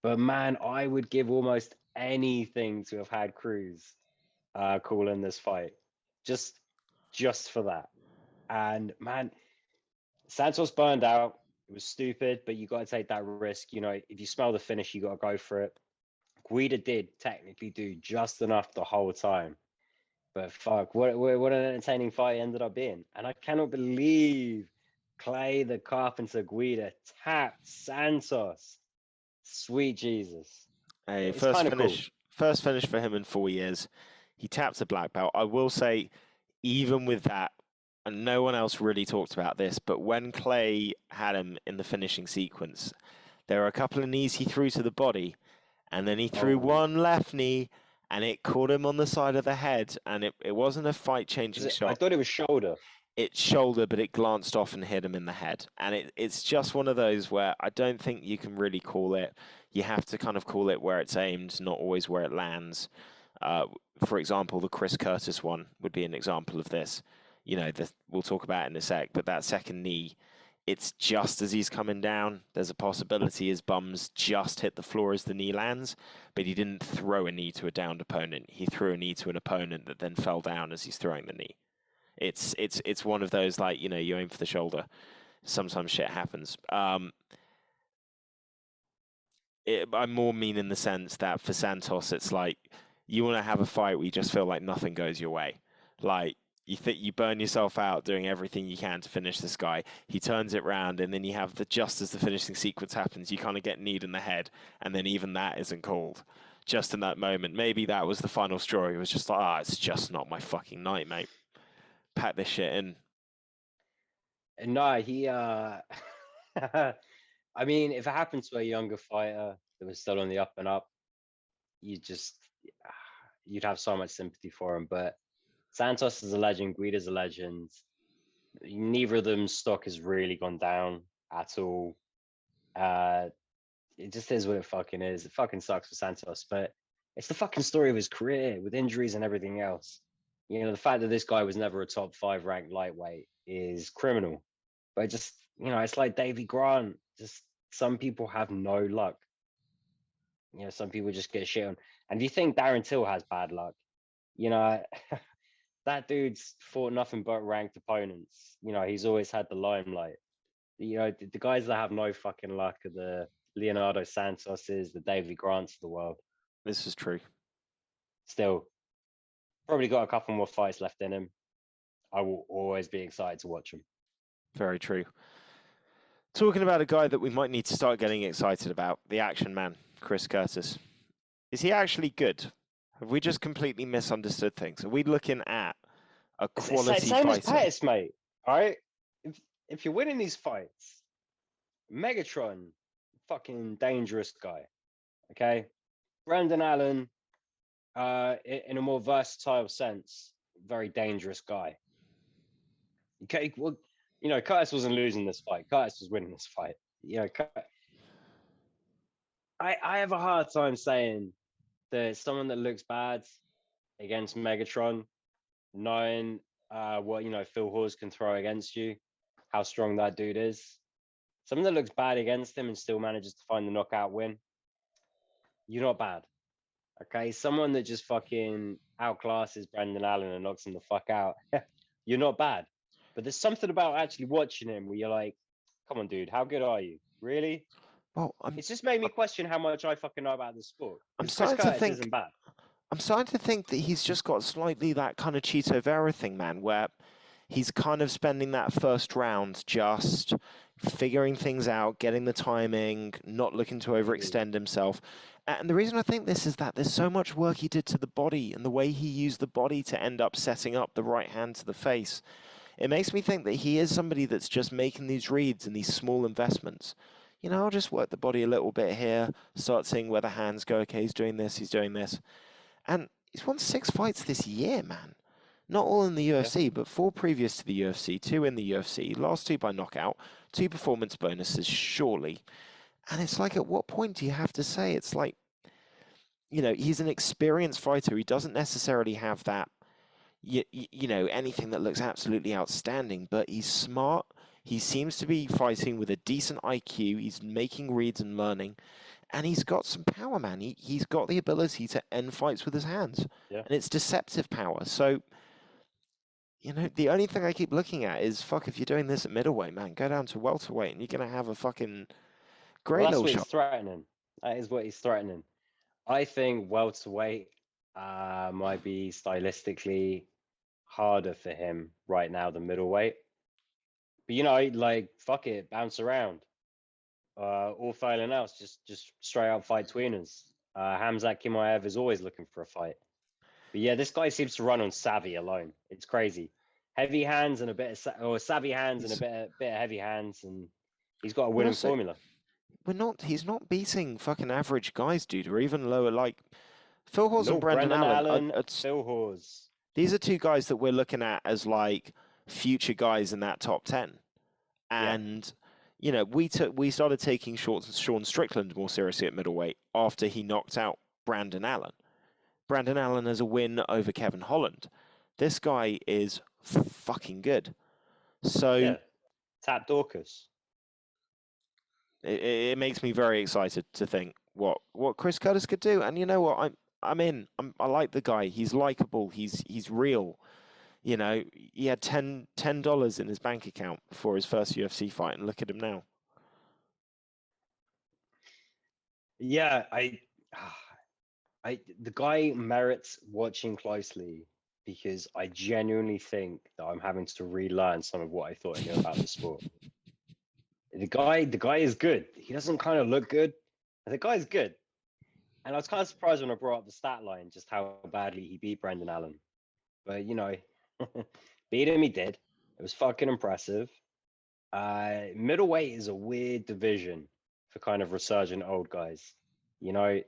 Speaker 2: But man, I would give almost anything to have had Cruz call in this fight, just for that. And man, Santos burned out. It was stupid, but you got to take that risk. If you smell the finish, you got to go for it. Guida did technically do just enough the whole time. But fuck, what an entertaining fight it ended up being. And I cannot believe Clay the Carpenter Guida tapped Santos. Sweet Jesus.
Speaker 1: Hey,
Speaker 2: It's kind of cool.
Speaker 1: First finish for him in 4 years. He tapped a black belt. I will say, even with that, and no one else really talked about this, but when Clay had him in the finishing sequence, there were a couple of knees he threw to the body, and then he threw one left knee, and it caught him on the side of the head, and it wasn't a fight-changing shot.
Speaker 2: I thought it was shoulder.
Speaker 1: It's shoulder, but it glanced off and hit him in the head. And it's just one of those where I don't think you can really call it. You have to kind of call it where it's aimed, not always where it lands. For example, the Chris Curtis one would be an example of this. We'll talk about it in a sec, but that second knee, it's just as he's coming down. There's a possibility his bum's just hit the floor as the knee lands, but he didn't throw a knee to a downed opponent. He threw a knee to an opponent that then fell down as he's throwing the knee. It's one of those, like, you aim for the shoulder. Sometimes shit happens. I'm more mean in the sense that for Santos, it's like you want to have a fight where you just feel like nothing goes your way. Like, you think you burn yourself out doing everything you can to finish this guy. He turns it round, and then you have just as the finishing sequence happens, you kind of get kneed in the head, and then even that isn't called. Just in that moment, maybe that was the final straw. It was just like, it's just not my fucking night, mate. Pack this shit in.
Speaker 2: No, he I mean, if it happened to a younger fighter that was still on the up and up, you'd have so much sympathy for him. But Santos is a legend, Guida's a legend. Neither of them's stock has really gone down at all. It just is what it fucking is. It fucking sucks for Santos, but it's the fucking story of his career with injuries and everything else. The fact that this guy was never a top 5 ranked lightweight is criminal. But just, it's like Davy Grant. Just some people have no luck. Some people just get shit on. And if you think Darren Till has bad luck, that dude's fought nothing but ranked opponents. He's always had the limelight. The guys that have no fucking luck are the Leonardo Santoses, the Davy Grants of the world.
Speaker 1: This is true.
Speaker 2: Still, probably got a couple more fights left in him. I will always be excited to watch him.
Speaker 1: Very true. Talking about a guy that we might need to start getting excited about, the action man, Chris Curtis. Is he actually good? Have we just completely misunderstood things? Are we looking at a quality
Speaker 2: same
Speaker 1: fighter?
Speaker 2: As Pettis, mate. All right? If you're winning these fights, Megatron, fucking dangerous guy. Okay? Brendan Allen, in a more versatile sense, very dangerous guy. Okay, well, You know, Curtis wasn't losing this fight. Curtis was winning this fight. You know, I have a hard time saying that someone that looks bad against Megatron, knowing what Phil Hawes can throw against you, how strong that dude is. Someone that looks bad against him and still manages to find the knockout win, you're not bad. Okay, someone that just fucking outclasses Brendan Allen and knocks him the fuck out, you're not bad. But there's something about actually watching him where you're like, come on, dude, how good are you? Really?
Speaker 1: Well,
Speaker 2: It's just made me question how much I fucking know about this sport.
Speaker 1: I'm
Speaker 2: Because Chris
Speaker 1: starting to
Speaker 2: Curtis
Speaker 1: think.
Speaker 2: isn't bad.
Speaker 1: I'm starting to think that he's just got slightly that kind of Cheeto Vera thing, man, where he's kind of spending that first round just figuring things out, getting the timing, not looking to overextend himself. And the reason I think this is that there's so much work he did to the body and the way he used the body to end up setting up the right hand to the face. It makes me think that he is somebody that's just making these reads and these small investments. You know, I'll just work the body a little bit here, start seeing where the hands go. Okay, he's doing this, he's doing this. And he's won 6 fights this year, man. Not all in the
Speaker 2: Yeah.
Speaker 1: UFC, but 4 previous to the UFC, 2 in the UFC, last 2 by knockout, 2 performance bonuses, surely. And it's like, at what point do you have to say it's like, you know, he's an experienced fighter. He doesn't necessarily have that, anything that looks absolutely outstanding, but he's smart. He seems to be fighting with a decent IQ. He's making reads and learning. And he's got some power, man. He's got the ability to end fights with his hands.
Speaker 2: Yeah.
Speaker 1: And it's deceptive power. So, you know, the only thing I keep looking at is, fuck, if you're doing this at middleweight, man, go down to welterweight and you're going to have a fucking great
Speaker 2: Well, that's
Speaker 1: little
Speaker 2: what
Speaker 1: shot.
Speaker 2: he's threatening. That is what he's threatening. I think welterweight might be stylistically harder for him right now than middleweight. But like fuck it, bounce around. All failing else, just straight up fight tweeners. Hamzat Chimaev is always looking for a fight. But yeah, this guy seems to run on savvy alone. It's crazy. Heavy hands and a bit of or savvy hands and a bit of heavy hands, and he's got a winning formula.
Speaker 1: He's not beating fucking average guys, dude, or even lower, like Phil Hawes and
Speaker 2: No,
Speaker 1: Brendan Allen.
Speaker 2: Phil Hawes.
Speaker 1: These are 2 guys that we're looking at as like future guys in that top 10. And you know, we started taking Sean Strickland more seriously at middleweight after he knocked out Brandon Allen. Brandon Allen has a win over Kevin Holland. This guy is fucking good. So
Speaker 2: Tap Dorcas.
Speaker 1: It makes me very excited to think what Chris Curtis could do. And you know what? I like the guy. He's likable. He's real. You know, he had $10 in his bank account before his first UFC fight, and look at him now.
Speaker 2: Yeah, the guy merits watching closely because I genuinely think that I'm having to relearn some of what I thought I knew about the sport. The guy is good. He doesn't kind of look good. The guy's good. And I was kind of surprised when I brought up the stat line, just how badly he beat Brendan Allen. But, beat him, he did. It was fucking impressive. Middleweight is a weird division for kind of resurgent old guys.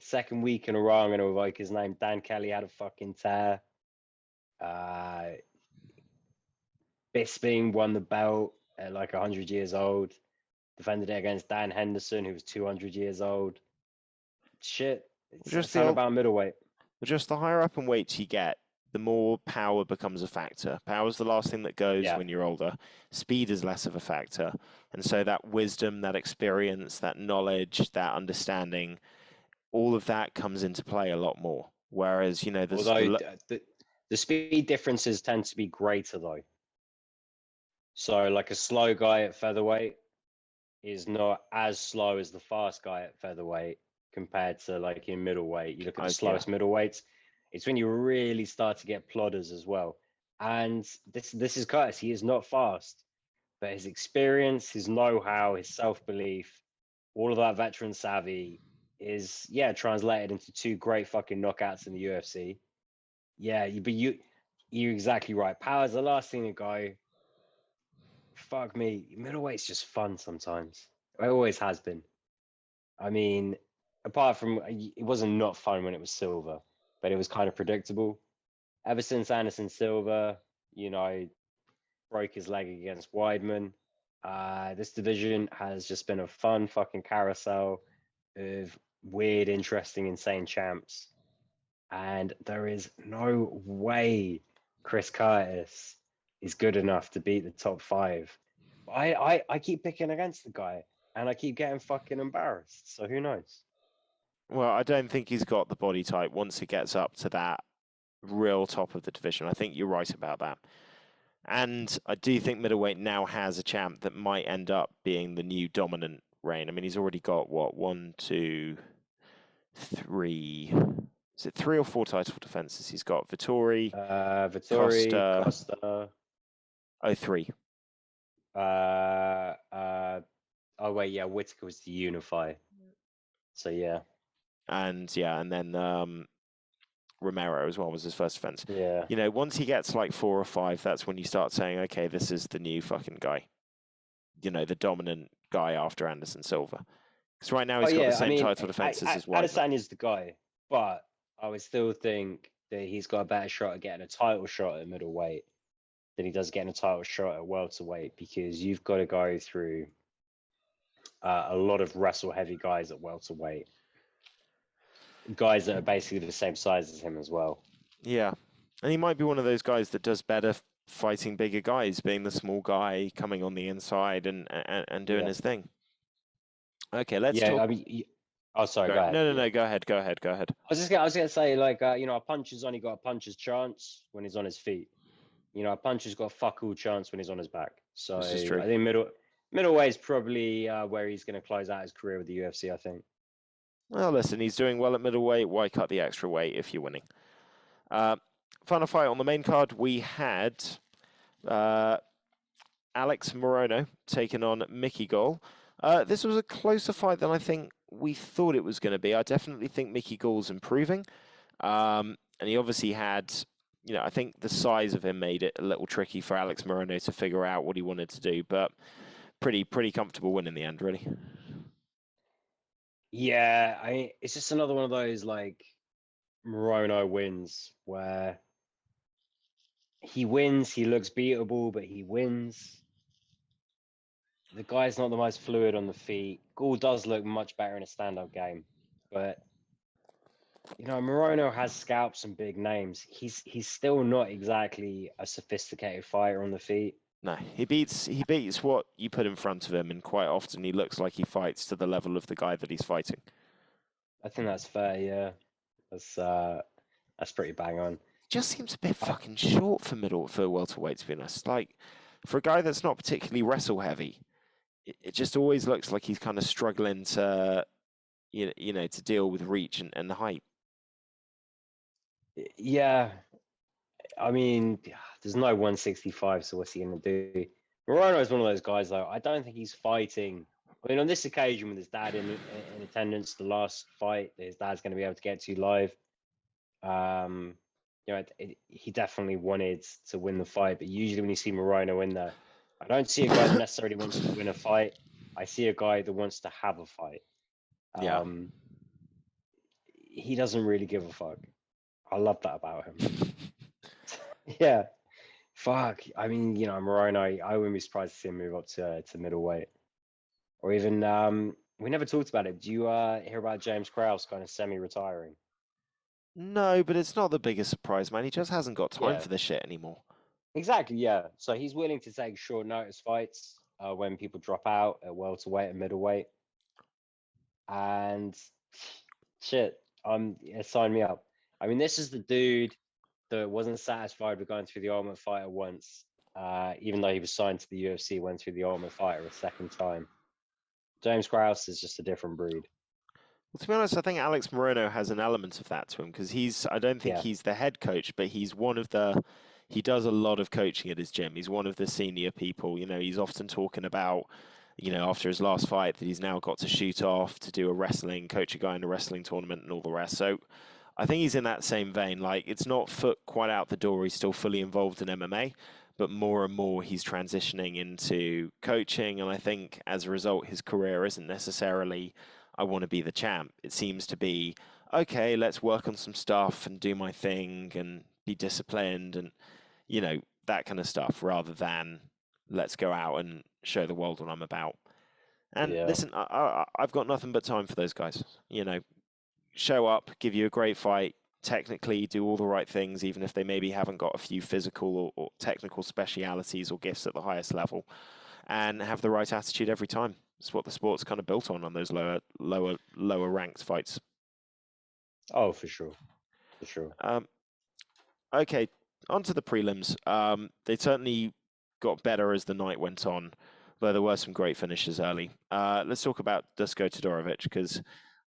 Speaker 2: Second week in a row, I'm going to evoke his name. Dan Kelly had a fucking tear. Bisping won the belt at like 100 years old. Defended it against Dan Henderson, who was 200 years old. Shit. It's not about middleweight.
Speaker 1: Just the higher up in weights you get, the more power becomes a factor. Power's the last thing that goes when you're older. Speed is less of a factor. And so that wisdom, that experience, that knowledge, that understanding, all of that comes into play a lot more. Whereas,
Speaker 2: the speed differences tend to be greater though. So like a slow guy at featherweight is not as slow as the fast guy at featherweight compared to like in middleweight. You look at the slowest middleweights, it's when you really start to get plodders as well. And this is Curtis. He is not fast, but his experience, his know-how, his self-belief, all of that veteran savvy is translated into 2 great fucking knockouts in the UFC. But you're exactly right. Power's the last thing to go. Fuck me, middleweight's just fun sometimes. It always has been. I mean, apart from it wasn't not fun when it was Silva, but it was kind of predictable. Ever since Anderson Silva, broke his leg against Weidman, This division has just been a fun fucking carousel of weird, interesting, insane champs. And there is no way Chris Curtis is good enough to beat the top 5. I keep picking against the guy and I keep getting fucking embarrassed. So who knows?
Speaker 1: Well, I don't think he's got the body type once it gets up to that real top of the division. I think you're right about that. And I do think middleweight now has a champ that might end up being the new dominant reign. I mean, he's already got, what, 1, 2, 3... Is it 3 or 4 title defenses? He's got Vittori,
Speaker 2: Vittori, Costa.
Speaker 1: Oh, 3.
Speaker 2: Oh wait, yeah, Whitaker was to unify. So yeah.
Speaker 1: And then Romero as well was his first defense.
Speaker 2: Yeah.
Speaker 1: You know, once he gets like 4 or 5, that's when you start saying, okay, this is the new fucking guy. You know, the dominant guy after Anderson Silva. Because right now he's got the same title defenses as White.
Speaker 2: Adesanya is the guy, but I would still think that he's got a better shot at getting a title shot at middleweight than he does getting a title shot at welterweight, because you've got to go through a lot of wrestle heavy guys at welterweight. Guys that are basically the same size as him as well.
Speaker 1: Yeah. And he might be one of those guys that does better fighting bigger guys, being the small guy coming on the inside and doing his thing. Okay, let's talk.
Speaker 2: I mean, oh, sorry, go ahead.
Speaker 1: No, go ahead. I
Speaker 2: was gonna say, like, you know, a puncher's only got a puncher's chance when he's on his feet. You know, a puncher's got a fuck all chance when he's on his back. So
Speaker 1: this is true.
Speaker 2: I think middleweight is probably where he's going to close out his career with the UFC, I think.
Speaker 1: Well, listen, he's doing well at middleweight. Why cut the extra weight if you're winning? Final fight on the main card, we had Alex Morono taking on Mickey Gall. This was a closer fight than I think we thought it was going to be. I definitely think Mickey Gall's improving. And he obviously had, you know, I think the size of him made it a little tricky for Alex Morono to figure out what he wanted to do, but pretty comfortable win in the end, really.
Speaker 2: Yeah, I mean, it's just another one of those, like, Morono wins where he wins, he looks beatable, but he wins. The guy's not the most fluid on the feet. Gall does look much better in a stand-up game, but you know, Morono has scalped some big names. He's still not exactly a sophisticated fighter on the feet.
Speaker 1: No, he beats what you put in front of him, and quite often he looks like he fights to the level of the guy that he's fighting.
Speaker 2: I think that's fair, yeah. That's pretty bang on.
Speaker 1: Just seems a bit fucking short for welterweight, to be honest. Like, for a guy that's not particularly wrestle heavy, it just always looks like he's kind of struggling to, you know, to deal with reach and height.
Speaker 2: Yeah, I mean, there's no 165, so what's he going to do? Morono is one of those guys, though. I don't think he's fighting. I mean, on this occasion, with his dad in attendance, the last fight that his dad's going to be able to get to live, you know, he definitely wanted to win the fight. But usually when you see Morono in there, I don't see a guy that necessarily wants to win a fight. I see a guy that wants to have a fight.
Speaker 1: Yeah.
Speaker 2: He doesn't really give a fuck. I love that about him. Yeah. Fuck. I mean, you know, Morono, I wouldn't be surprised to see him move up to middleweight. Or even, we never talked about it. Do you hear about James Krause kind of semi-retiring?
Speaker 1: No, but it's not the biggest surprise, man. He just hasn't got time for this shit anymore.
Speaker 2: Exactly, yeah. So he's willing to take short notice fights when people drop out at welterweight and middleweight. And shit, sign me up. I mean, this is the dude that wasn't satisfied with going through the Ultimate Fighter once, even though he was signed to the UFC, went through the Ultimate Fighter a second time. James Krause is just a different breed.
Speaker 1: Well, to be honest, I think Alex Morono has an element of that to him, because I don't think he's the head coach, but he's he does a lot of coaching at his gym. He's one of the senior people. You know, he's often talking about, you know, after his last fight that he's now got to shoot off to do coach a guy in a wrestling tournament and all the rest. So I think he's in that same vein. Like, it's not foot quite out the door. He's still fully involved in MMA, but more and more he's transitioning into coaching. And I think as a result, his career isn't necessarily, I want to be the champ. It seems to be, okay, let's work on some stuff and do my thing and be disciplined and, you know, that kind of stuff, rather than let's go out and show the world what I'm about. And
Speaker 2: Yeah.
Speaker 1: listen, I've got nothing but time for those guys. You know, show up, give you a great fight, technically do all the right things, even if they maybe haven't got a few physical or technical specialities or gifts at the highest level, and have the right attitude every time. It's what the sport's kind of built on those lower ranked fights.
Speaker 2: Oh, for sure. For sure.
Speaker 1: Okay, on to the prelims. They certainly got better as the night went on, though there were some great finishes early. Let's talk about Dusko Todorovic, because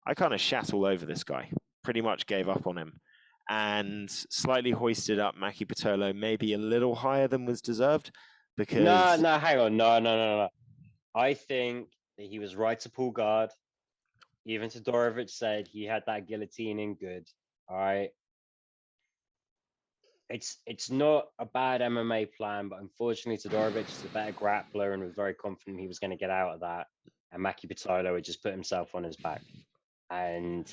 Speaker 1: I kind of shat all over this guy. Pretty much gave up on him. And slightly hoisted up Maki Pitolo, maybe a little higher than was deserved, because...
Speaker 2: No, hang on. No. I think that he was right to pull guard. Even Todorovic said he had that guillotine in good. All right. It's not a bad MMA plan, but unfortunately, Todorovic is a better grappler and was very confident he was going to get out of that. And Maki Pitolo had just put himself on his back. And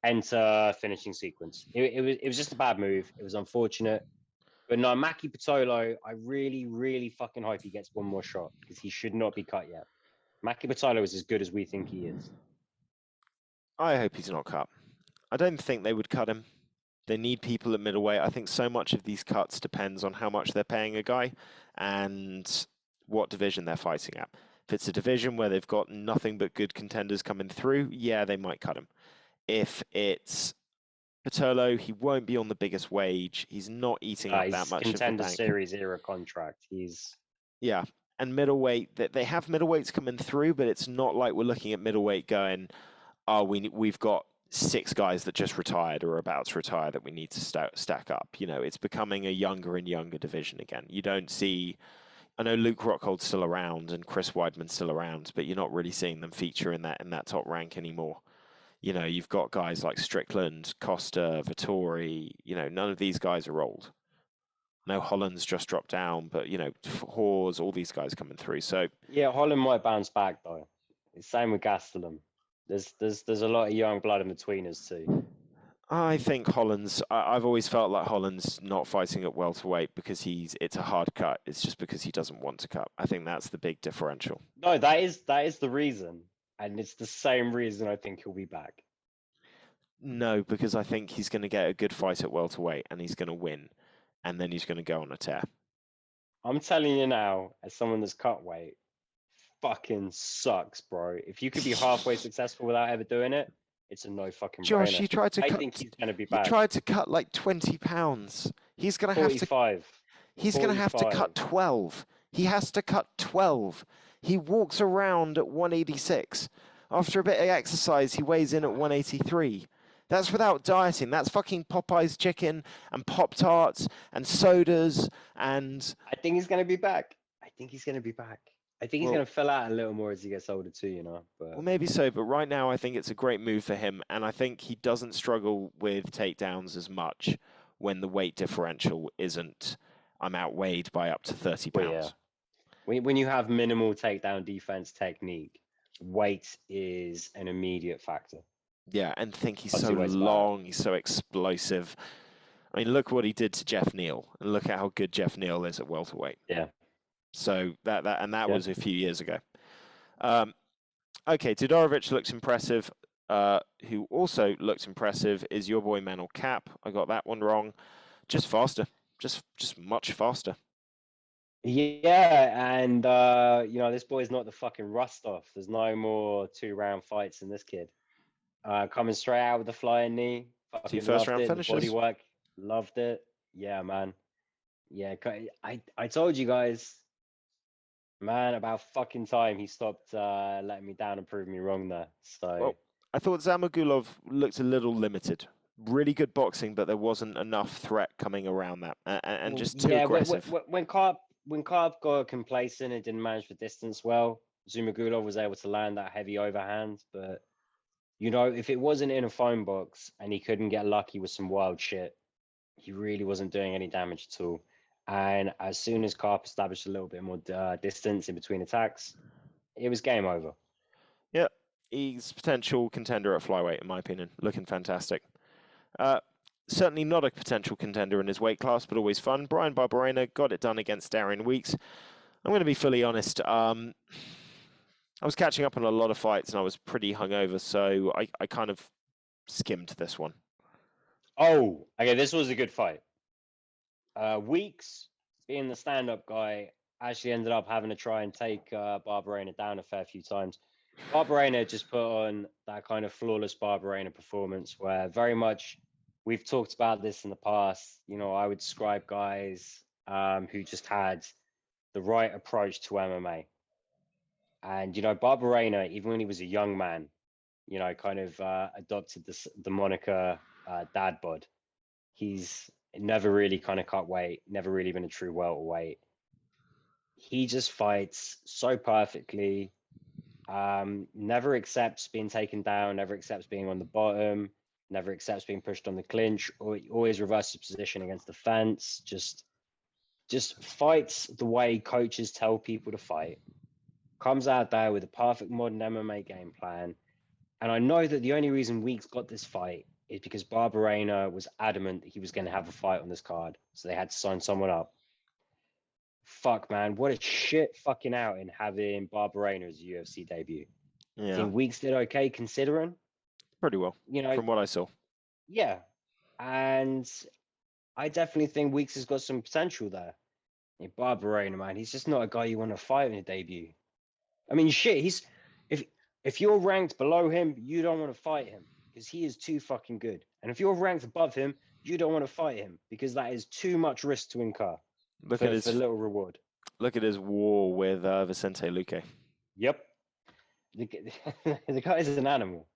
Speaker 2: enter finishing sequence. It was just a bad move. It was unfortunate. But no, Maki Pitolo, I really, really fucking hope he gets one more shot because he should not be cut yet. Maki Pitolo is as good as we think he is.
Speaker 1: I hope he's not cut. I don't think they would cut him. They need people at middleweight. I think so much of these cuts depends on how much they're paying a guy and what division they're fighting at. If it's a division where they've got nothing but good contenders coming through, yeah, they might cut him. If it's Pitolo, he won't be on the biggest wage. He's not eating up that much of the
Speaker 2: Contender
Speaker 1: bank.
Speaker 2: Series era contract.
Speaker 1: Yeah, and middleweight, they have middleweights coming through, but it's not like we're looking at middleweight going, oh, we've got 6 guys that just retired or are about to retire that we need to stack up. You know, it's becoming a younger and younger division again. You don't see... I know Luke Rockhold's still around and Chris Weidman's still around, but you're not really seeing them feature in that top rank anymore. You know, you've got guys like Strickland, Costa, Vittori. You know, none of these guys are old. No, Holland's just dropped down, but you know, Hors, all these guys coming through. So
Speaker 2: Yeah, Holland might bounce back though. Same with Gastelum. There's a lot of young blood in between us too.
Speaker 1: I think Holland's... I've always felt like Holland's not fighting at welterweight because it's a hard cut. It's just because he doesn't want to cut. I think that's the big differential.
Speaker 2: No, that is the reason. And it's the same reason I think he'll be back.
Speaker 1: No, because I think he's going to get a good fight at welterweight and he's going to win. And then he's going to go on a tear.
Speaker 2: I'm telling you now, as someone that's cut weight, fucking sucks, bro. If you could be halfway successful without ever doing it, it's a no fucking
Speaker 1: Josh,
Speaker 2: brainer.
Speaker 1: he tried to
Speaker 2: I
Speaker 1: cut...
Speaker 2: think he's going to be
Speaker 1: He
Speaker 2: back.
Speaker 1: tried to cut like 20 pounds. He's going to have to...
Speaker 2: 45.
Speaker 1: He's going to have to cut 12. He has to cut 12. He walks around at 186. After a bit of exercise, he weighs in at 183. That's without dieting. That's fucking Popeye's chicken and Pop-Tarts and sodas and...
Speaker 2: I think he's going to be back. I think he's going
Speaker 1: Well-
Speaker 2: going to fill out a little more as he gets older too, you know. But
Speaker 1: Well, maybe so, but right now I think it's a great move for him, and I think he doesn't struggle with takedowns as much when the weight differential isn't... I'm outweighed by up to 30
Speaker 2: Well,
Speaker 1: pounds.
Speaker 2: yeah. When you have minimal takedown defense technique, weight is an immediate factor.
Speaker 1: Yeah, and think he's
Speaker 2: I'll
Speaker 1: so
Speaker 2: see what it's about.
Speaker 1: long, he's so explosive. I mean, look what he did to Jeff Neal, and look at how good Jeff Neal is at welterweight.
Speaker 2: Yeah.
Speaker 1: So that
Speaker 2: Yeah.
Speaker 1: was a few years ago. Okay, Todorovic looks impressive. Who also looks impressive is your boy Manel Cap. I got that one wrong. Just faster, just much faster.
Speaker 2: Yeah, and this boy's not the fucking rust off. There's no more 2-round fights in this kid. Coming straight out with the flying knee. Fucking
Speaker 1: first-round
Speaker 2: loved it. The
Speaker 1: finishes.
Speaker 2: body work, loved it. Yeah, man. Yeah, I told you guys, man, about fucking time he stopped letting me down and proving me wrong there. So
Speaker 1: Well, I thought Zamagulov looked a little limited. Really good boxing, but there wasn't enough threat coming around that, and just too aggressive.
Speaker 2: When Karp got complacent and didn't manage the distance well, Zumagulov was able to land that heavy overhand. But if it wasn't in a phone box and he couldn't get lucky with some wild shit, he really wasn't doing any damage at all. And as soon as Karp established a little bit more distance in between attacks, it was game over.
Speaker 1: Yeah, he's potential contender at flyweight, in my opinion. Looking fantastic. certainly not a potential contender in his weight class, but always fun. Brian Barberena got it done against Darian Weeks. I'm going to be fully honest. I was catching up on a lot of fights and I was pretty hungover, so I kind of skimmed this one.
Speaker 2: Oh, okay, this was a good fight. Weeks, being the stand-up guy, actually ended up having to try and take Barberena down a fair few times. Barberena just put on that kind of flawless Barberena performance where very much, we've talked about this in the past, you know, I would describe guys who just had the right approach to MMA. And, you know, Barberena, even when he was a young man, you know, kind of adopted the moniker Dad Bod. He's never really kind of cut weight, never really been a true welterweight. He just fights so perfectly. Never accepts being taken down, never accepts being on the bottom, never accepts being pushed on the clinch, or always reverses position against the fence. Just fights the way coaches tell people to fight. Comes out there with a perfect modern MMA game plan. And I know that the only reason Weeks got this fight is because Barberena was adamant that he was going to have a fight on this card. So they had to sign someone up. Fuck, man. What a shit fucking outing having Barberena as a UFC debut.
Speaker 1: Yeah.
Speaker 2: I think Weeks did okay considering.
Speaker 1: Pretty well,
Speaker 2: you know,
Speaker 1: from what I saw.
Speaker 2: Yeah. And I definitely think Weeks has got some potential there. Barberena, man, he's just not a guy you want to fight in a debut. I mean, shit, if you're ranked below him, you don't want to fight him because he is too fucking good. And if you're ranked above him, you don't want to fight him because that is too much risk to incur for little reward.
Speaker 1: Look at his war with Vicente Luque.
Speaker 2: Yep. The guy is an animal.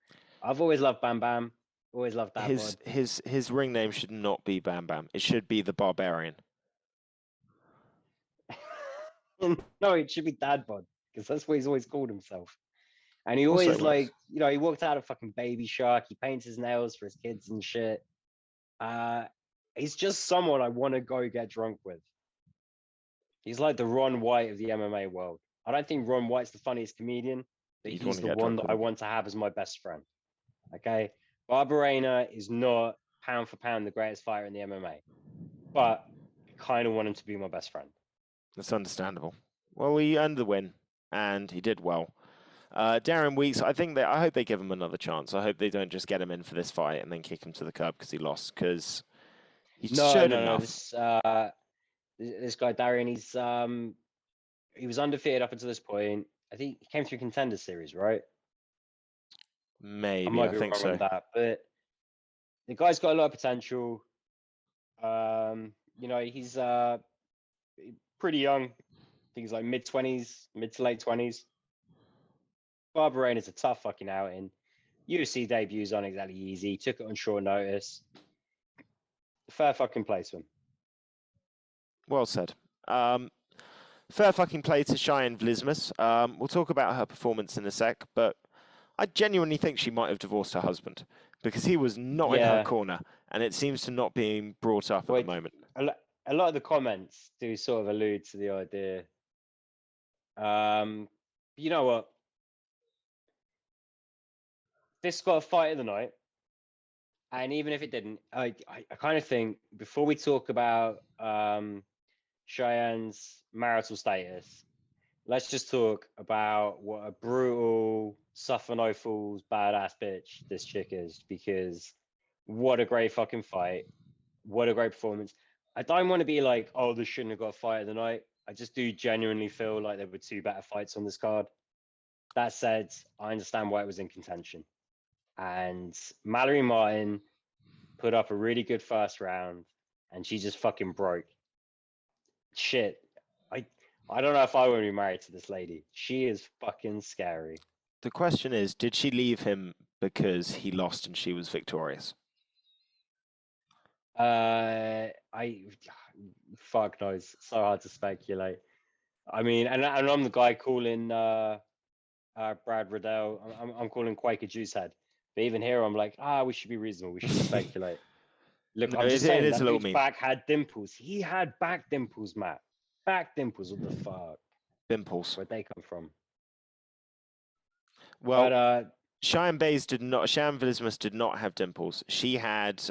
Speaker 2: I've always loved Bam Bam. Always loved that.
Speaker 1: His ring name should not be Bam Bam. It should be the Barbarian.
Speaker 2: No, it should be Dad Bod because that's what he's always called himself. And he always he walked out a fucking Baby Shark. He paints his nails for his kids and shit. He's just someone I want to go get drunk with. He's like the Ron White of the MMA world. I don't think Ron White's the funniest comedian, but he's the one that I want to have as my best friend. Okay? Barberena is not pound for pound the greatest fighter in the MMA, but I kind of want him to be my best friend.
Speaker 1: That's understandable. Well, he earned the win, and he did well. Darian Weeks, I hope they give him another chance. I hope they don't just get him in for this fight and then kick him to the curb because he lost. Because he showed enough.
Speaker 2: This guy Darian, he was undefeated up until this point. I think he came through Contender Series, right?
Speaker 1: Maybe I think so.
Speaker 2: That, but the guy's got a lot of potential. He's pretty young. I think he's like mid to late 20s. Barberena is a tough fucking outing. UFC debuts aren't exactly easy. Took it on short notice. Fair fucking play to him.
Speaker 1: Well said. Fair fucking play to Cheyenne Vlismas. We'll talk about her performance in a sec, but I genuinely think she might have divorced her husband because he was not in her corner, and it seems to not being brought up at the moment.
Speaker 2: A lot of the comments do sort of allude to the idea. You know what? This got a fight of the night, and even if it didn't, I kind of think before we talk about Cheyenne's marital status, let's just talk about what a brutal, suffer no fools, badass bitch this chick is, because what a great fucking fight. What a great performance. I don't want to be like, oh, this shouldn't have got a fight of the night. I just do genuinely feel like there were two better fights on this card. That said, I understand why it was in contention. And Mallory Martin put up a really good first round, and she just fucking broke. Shit. I don't know if I want to be married to this lady. She is fucking scary.
Speaker 1: The question is, did she leave him because he lost and she was victorious?
Speaker 2: Fuck knows. So hard to speculate. I mean, and I'm the guy calling Brad Riddell. I'm calling Quaker Juicehead. But even here, I'm like, we should be reasonable. We shouldn't speculate. Look,
Speaker 1: no,
Speaker 2: I'm just saying
Speaker 1: that dude's
Speaker 2: back had dimples. He had back dimples, Matt. Back dimples. What the fuck?
Speaker 1: Dimples.
Speaker 2: Where'd they come from?
Speaker 1: Well, but, Cheyenne Vlismas did not have dimples. She had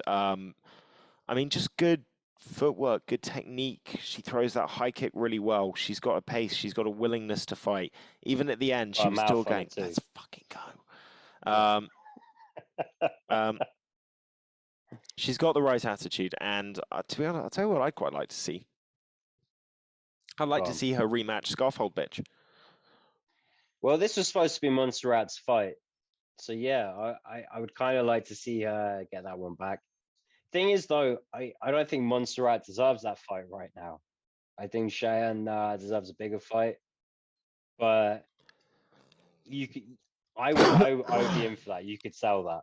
Speaker 1: I mean, just good footwork, good technique. She throws that high kick really well. She's got a pace. She's got a willingness to fight. Even at the end,
Speaker 2: Got
Speaker 1: she
Speaker 2: a
Speaker 1: was still
Speaker 2: mouth on
Speaker 1: going,
Speaker 2: it too.
Speaker 1: let's fucking go.
Speaker 2: Yeah.
Speaker 1: She's got the right attitude. And to be honest, I'll tell you what I'd quite like to see. I'd like
Speaker 2: Go
Speaker 1: to
Speaker 2: on.
Speaker 1: see her rematch Scarfold bitch.
Speaker 2: Well, this was supposed to be Montserrat's fight. So yeah, I would kind of like to see her get that one back. Thing is though, I don't think Montserrat deserves that fight right now. I think Cheyenne deserves a bigger fight. But you could I would be in for that. You could sell that.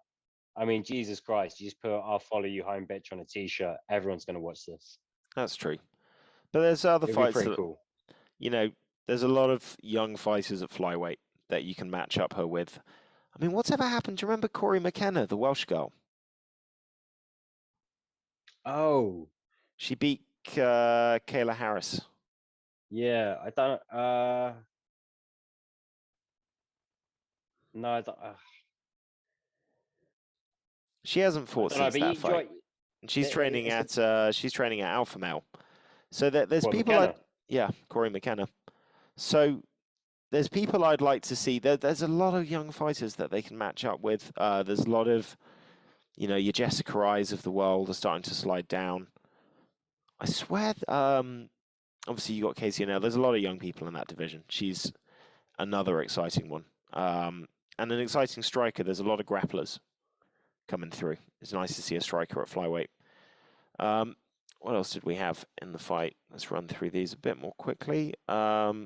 Speaker 2: I mean, Jesus Christ, you just put "I'll follow you home, bitch" on a t-shirt. Everyone's gonna watch this.
Speaker 1: That's true. But there's other
Speaker 2: It'd be
Speaker 1: fights
Speaker 2: pretty
Speaker 1: that,
Speaker 2: cool.
Speaker 1: you know, there's a lot of young fighters at flyweight that you can match up her with. I mean, what's ever happened? Do you remember Corey McKenna, the Welsh girl?
Speaker 2: Oh,
Speaker 1: She beat Kayla Harris.
Speaker 2: yeah. I don't. No,
Speaker 1: She hasn't
Speaker 2: I
Speaker 1: fought
Speaker 2: don't know.
Speaker 1: since
Speaker 2: But
Speaker 1: that fight. And
Speaker 2: it's
Speaker 1: she's training at Alpha Male. So there's
Speaker 2: what
Speaker 1: people
Speaker 2: McKenna.
Speaker 1: Corey McKenna. So there's people I'd like to see. There's a lot of young fighters that they can match up with. There's a lot of, your Jessica Eyes of the world are starting to slide down. I swear, obviously you got Casey now. There's a lot of young people in that division. She's another exciting one. And an exciting striker. There's a lot of grapplers coming through. It's nice to see a striker at flyweight. What else did we have in the fight? Let's run through these a bit more quickly. People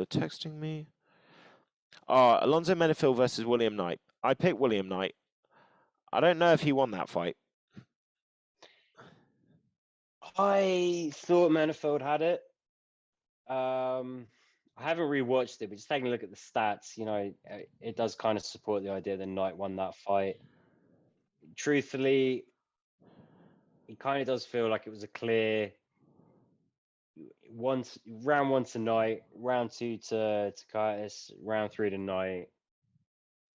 Speaker 1: are texting me. Alonzo Menifil versus William Knight. I picked William Knight. I don't know if he won that fight.
Speaker 2: I thought Manifold had it. I haven't rewatched it, but just taking a look at the stats, it does kind of support the idea that Knight won that fight. Truthfully, it kind of does feel like it was a clear round one to Knight, round two to Curtis, round three to Knight.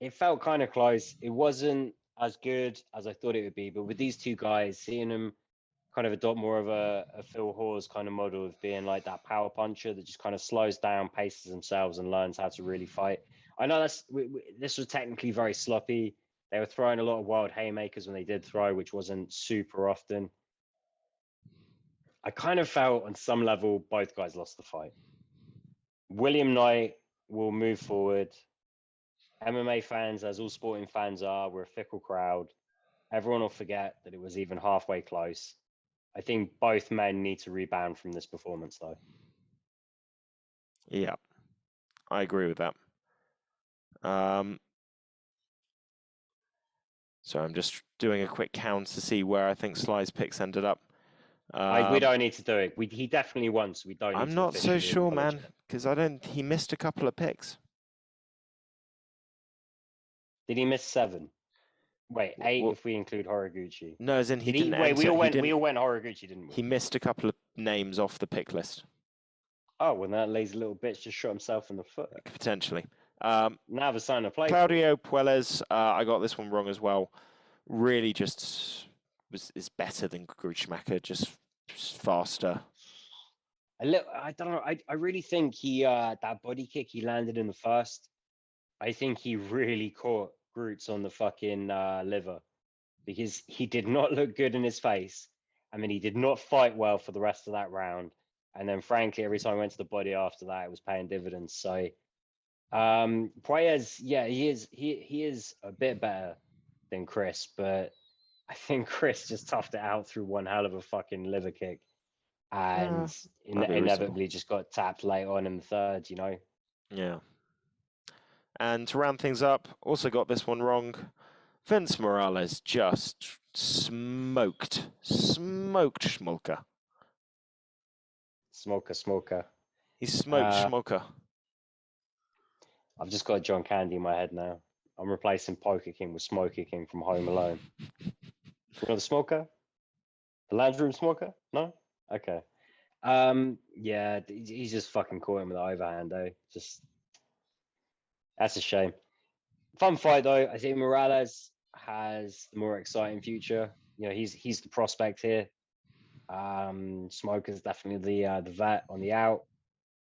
Speaker 2: It felt kind of close. It wasn't as good as I thought it would be, but with these two guys, seeing them kind of adopt more of a Phil Hawes kind of model of being like that power puncher that just kind of slows down, paces themselves, and learns how to really fight. I know this was technically very sloppy. They were throwing a lot of wild haymakers when they did throw, which wasn't super often. I kind of felt on some level both guys lost the fight. William Knight will move forward. MMA fans, as all sporting fans are, we're a fickle crowd. Everyone will forget that it was even halfway close. I think both men need to rebound from this performance, though.
Speaker 1: Yeah, I agree with that. So I'm just doing a quick count to see where I think Sly's picks ended up.
Speaker 2: We don't need to do it. He definitely won, so we don't need
Speaker 1: I'm
Speaker 2: to
Speaker 1: not so
Speaker 2: officially
Speaker 1: sure,
Speaker 2: acknowledge
Speaker 1: man,
Speaker 2: it.
Speaker 1: because he missed a couple of picks.
Speaker 2: Did he miss 7? Wait, 8
Speaker 1: Well,
Speaker 2: if we include Horiguchi.
Speaker 1: no, as in he didn't
Speaker 2: Wait,
Speaker 1: enter.
Speaker 2: we all went Horiguchi, didn't we?
Speaker 1: He missed a couple of names off the pick list.
Speaker 2: Oh, well, that lazy little bitch just shot himself in the foot.
Speaker 1: Potentially.
Speaker 2: Now the sign to play.
Speaker 1: Claudio Puelles, I got this one wrong as well. Really just is better than Gruchmacher, just faster.
Speaker 2: I don't know. I really think he that body kick he landed in the first, I think he really caught Groots on the fucking liver, because he did not look good in his face. I mean, he did not fight well for the rest of that round. And then, frankly, every time I went to the body after that, it was paying dividends. So, Puelles, yeah, he is a bit better than Chris, but I think Chris just toughed it out through one hell of a fucking liver kick, and inevitably just got tapped late on in the third.
Speaker 1: Yeah. And to round things up, also got this one wrong. Vince Morales just smoked Schmolka.
Speaker 2: Smoker.
Speaker 1: He smoked Schmolka.
Speaker 2: I've just got John Candy in my head now. I'm replacing Poker King with Smoker King from Home Alone. You know the smoker? The lounge room smoker? No? Okay. Yeah, he's just fucking caught him with the overhand, though. That's a shame. Fun fight, though. I think Morales has the more exciting future. You know, he's the prospect here. Smoker's definitely the vet on the out.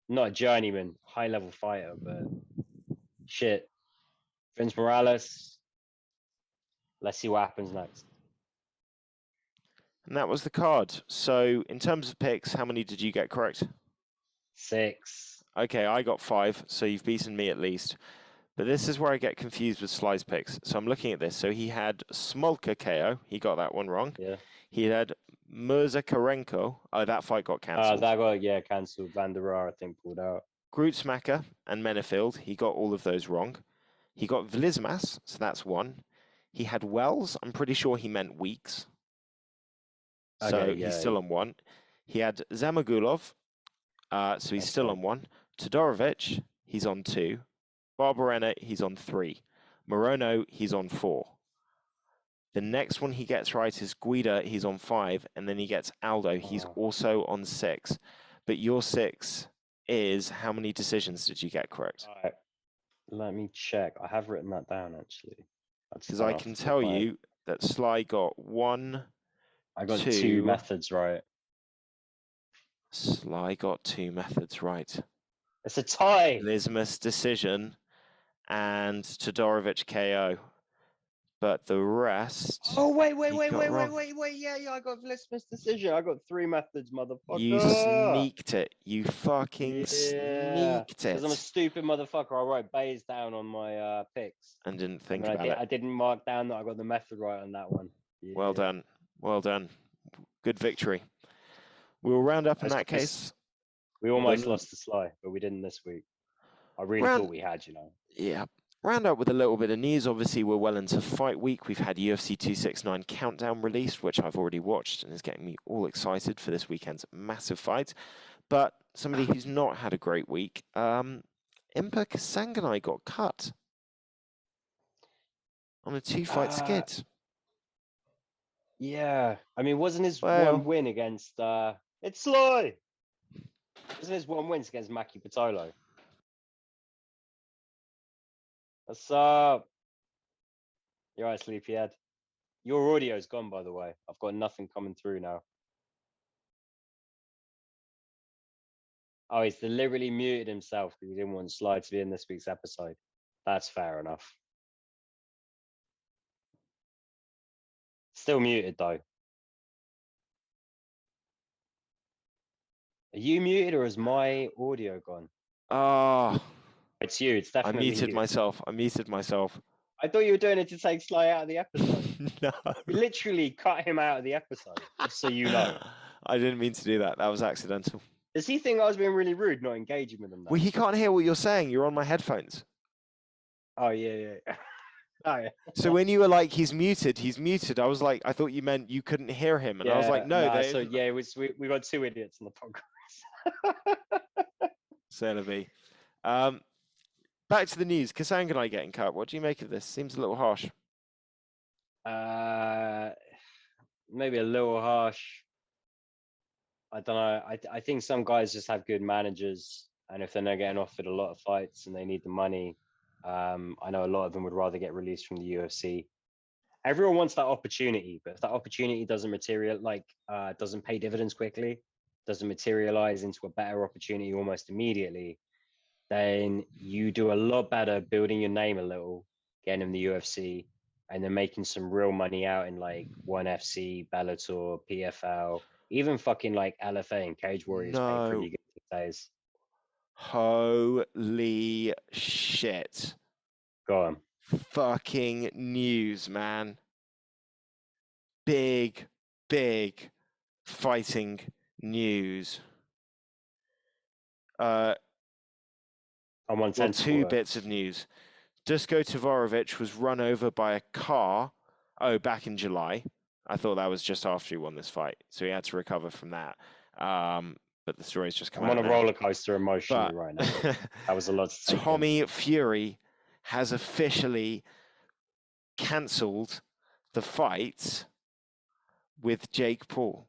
Speaker 2: Not a journeyman, high level fighter, but shit. Vince Morales. Let's see what happens next.
Speaker 1: And that was the card. So in terms of picks, how many did you get correct?
Speaker 2: 6.
Speaker 1: Okay, I got 5, so you've beaten me at least. But this is where I get confused with Sly's picks. So I'm looking at this. So he had Smolka KO. He got that one wrong.
Speaker 2: Yeah.
Speaker 1: He had Murzakarenko. Oh, that fight got cancelled.
Speaker 2: That got cancelled. Van der Rohe, I think, pulled out.
Speaker 1: Grootsmacher and Menefield. He got all of those wrong. He got Vlismas, so that's 1. He had Wells. I'm pretty sure he meant Weeks. So
Speaker 2: Okay,
Speaker 1: he's still on 1. He had Zamagulov. So he's
Speaker 2: That's
Speaker 1: still
Speaker 2: fine.
Speaker 1: on 1. Todorovic, he's on 2. Barbarena, he's on 3. Morono, he's on 4. The next one he gets right is Guida, he's on 5. And then he gets Aldo, he's also on 6. But your 6 is, how many decisions did you get correct?
Speaker 2: All right. Let me check. I have written that down, actually.
Speaker 1: Because I can tell you that Sly got 1,
Speaker 2: I got
Speaker 1: 2
Speaker 2: 2 methods right.
Speaker 1: Sly got 2 methods right.
Speaker 2: It's a tie.
Speaker 1: Lismus decision and Todorovic KO. But the rest.
Speaker 2: Oh, wait. Yeah, I got Vlismas decision. I got 3 methods, motherfucker.
Speaker 1: You sneaked it. You fucking sneaked it.
Speaker 2: Because I'm a stupid motherfucker. I wrote Bays down on my picks.
Speaker 1: And didn't think about it.
Speaker 2: I didn't mark down that I got the method right on that one. Yeah.
Speaker 1: Well done. Well done. Good victory. We'll round up in that case.
Speaker 2: We almost lost to Sly, but we didn't this week. I really thought we had, you know.
Speaker 1: Yeah. Round up with a little bit of news. Obviously, we're well into fight week. We've had UFC 269 Countdown released, which I've already watched and is getting me all excited for this weekend's massive fight. But somebody who's not had a great week, Impa Kasanganay got cut on a 2-fight skid.
Speaker 2: Yeah. I mean, wasn't his one win against... it's Sly! Wasn't his one win against Maki Pitolo? What's up? You're right, sleepyhead. Your audio's gone, by the way. I've got nothing coming through now. Oh, he's deliberately muted himself because he didn't want Sly to be in this week's episode. That's fair enough. Still muted, though. Are you muted or is my audio gone? It's you. It's definitely
Speaker 1: I muted
Speaker 2: you.
Speaker 1: myself. I muted myself.
Speaker 2: I thought you were doing it to take Sly out of the episode.
Speaker 1: No.
Speaker 2: You literally cut him out of the episode, just so you know.
Speaker 1: I didn't mean to do that. That was accidental.
Speaker 2: Does he think I was being really rude, not engaging with him? Now?
Speaker 1: Well, he can't hear what you're saying. You're on my headphones.
Speaker 2: Oh, yeah. Oh, yeah.
Speaker 1: So when you were like, he's muted, I was like, I thought you meant you couldn't hear him. And I was like, no.
Speaker 2: So, yeah, we got 2 idiots on the podcast.
Speaker 1: C'est la vie. Back to the news. Kasanganay getting cut. What do you make of this? Seems a little harsh.
Speaker 2: Maybe a little harsh. I don't know. I think some guys just have good managers, and if they're not getting offered a lot of fights and they need the money, I know a lot of them would rather get released from the UFC. Everyone wants that opportunity, but if that opportunity doesn't doesn't pay dividends quickly, doesn't materialize into a better opportunity almost immediately, then you do a lot better building your name a little, getting in the UFC, and then making some real money out in like ONE FC, Bellator, PFL, even fucking like LFA and Cage Warriors pay pretty good these days.
Speaker 1: Holy shit.
Speaker 2: Go on.
Speaker 1: Fucking news, man. Big fighting news.
Speaker 2: Well,
Speaker 1: 2 bits of news. Dusko Tavarovic was run over by a car, back in July. I thought that was just after he won this fight, so he had to recover from that. But the story's just come out.
Speaker 2: I'm on a roller coaster emotionally right now. That was a lot to take
Speaker 1: Tommy Fury has officially cancelled the fight with Jake Paul,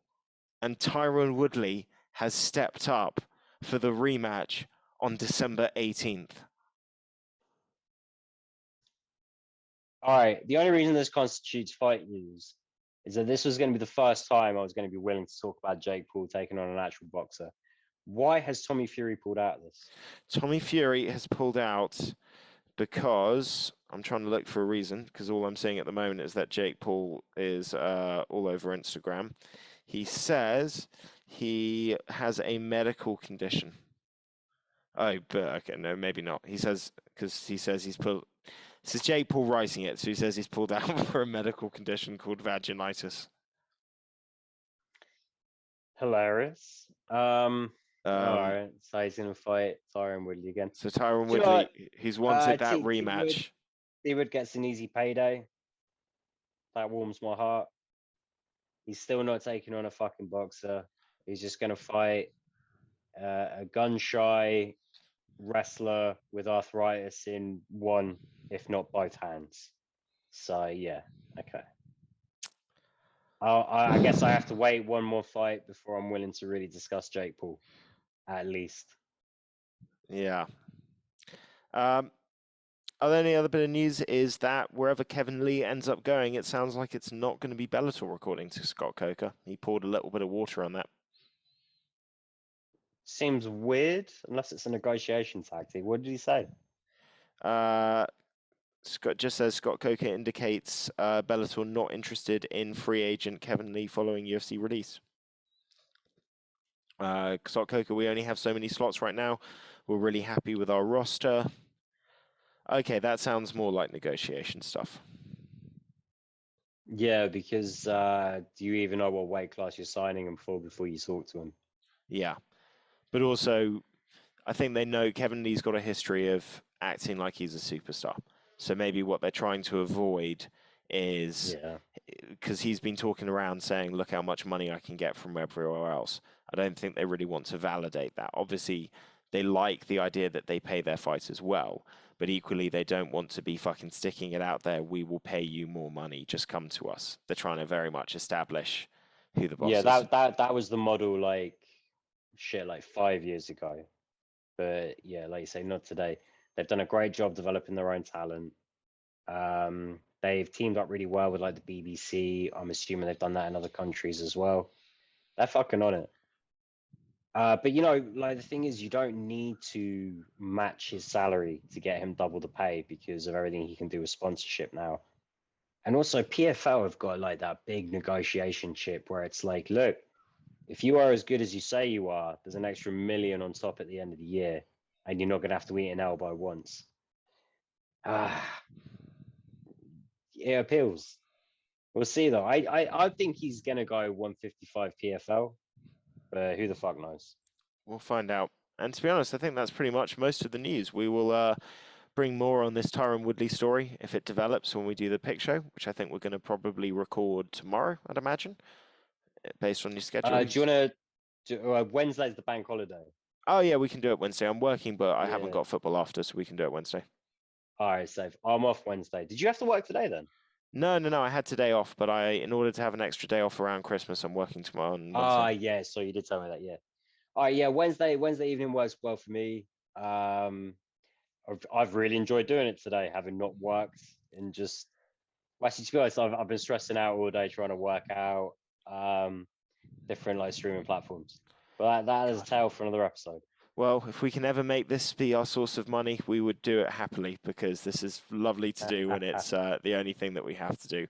Speaker 1: and Tyron Woodley has stepped up for the rematch on December 18th.
Speaker 2: All right. The only reason this constitutes fight news is that this was going to be the first time I was going to be willing to talk about Jake Paul taking on an actual boxer. Why has Tommy Fury pulled out of this?
Speaker 1: Tommy Fury has pulled out because I'm trying to look for a reason, because all I'm seeing at the moment is that Jake Paul is all over Instagram. He says he has a medical condition. Oh, but okay, no, maybe not. He says, because he says he's pulled. This is Jake Paul writing it, so he says he's pulled out for a medical condition called vaginitis.
Speaker 2: Hilarious. All right, so he's gonna fight Tyron Woodley again.
Speaker 1: So Tyron
Speaker 2: Do you know
Speaker 1: Woodley,
Speaker 2: what?
Speaker 1: he's wanted that rematch.
Speaker 2: T-Wood gets an easy payday. That warms my heart. He's still not taking on a fucking boxer. He's just gonna fight a gun-shy wrestler with arthritis in one, if not both hands. So yeah, okay. I guess I have to wait one more fight before I'm willing to really discuss Jake Paul, at least.
Speaker 1: Yeah. Other any other bit of news is that wherever Kevin Lee ends up going, it sounds like it's not going to be Bellator, according to Scott Coker. He poured a little bit of water on that.
Speaker 2: Seems weird, unless it's a negotiation tactic. What did he say?
Speaker 1: Scott just says Scott Coker indicates Bellator not interested in free agent Kevin Lee following UFC release. Scott Coker, we only have so many slots right now. We're really happy with our roster. Okay, that sounds more like negotiation stuff.
Speaker 2: Yeah, because do you even know what weight class you're signing him for before you talk to him?
Speaker 1: Yeah, but also, I think they know Kevin Lee's got a history of acting like he's a superstar. So maybe what they're trying to avoid is, because he's been talking around saying, look how much money I can get from everywhere else. I don't think they really want to validate that. Obviously, they like the idea that they pay their fighters well, but equally they don't want to be fucking sticking it out there. We will pay you more money. Just come to us. They're trying to very much establish who the boss is.
Speaker 2: Yeah, that was the model like 5 years ago. But yeah, like you say, not today. They've done a great job developing their own talent. They've teamed up really well with like the BBC. I'm assuming they've done that in other countries as well. They're fucking on it. But you know, like the thing is, you don't need to match his salary to get him double the pay because of everything he can do with sponsorship now. And also, PFL have got like that big negotiation chip where it's like, look, if you are as good as you say you are, there's an extra $1 million on top at the end of the year, and you're not going to have to eat an elbow once. It appeals. We'll see though. I think he's going to go 155 PFL, but who the fuck knows?
Speaker 1: We'll find out. And to be honest, I think that's pretty much most of the news. We will bring more on this Tyron Woodley story if it develops when we do the pick show, which I think we're going to probably record tomorrow, I'd imagine, based on your schedule.
Speaker 2: Do you want to? Wednesday's the bank holiday.
Speaker 1: Oh yeah, we can do it Wednesday. I'm working, but I haven't got football after, so we can do it Wednesday.
Speaker 2: All right, safe. I'm off Wednesday. Did you have to work today then?
Speaker 1: No. I had today off, but in order to have an extra day off around Christmas, I'm working tomorrow on Wednesday.
Speaker 2: Yeah. So you did tell me that, yeah. All right, yeah. Wednesday evening works well for me. I've really enjoyed doing it today, having not worked and just. Actually, to be honest, I've been stressing out all day trying to work out different like streaming platforms. But that is a tale for another episode.
Speaker 1: Well, if we can ever make this be our source of money, we would do it happily because this is lovely to do and it's the only thing that we have to do.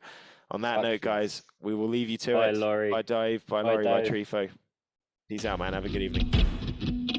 Speaker 1: On that note, guys, we will leave you to it.
Speaker 2: Bye, Laurie.
Speaker 1: Bye, Dave. Bye, Laurie. Bye, Trifo. Peace out, man. Have a good evening.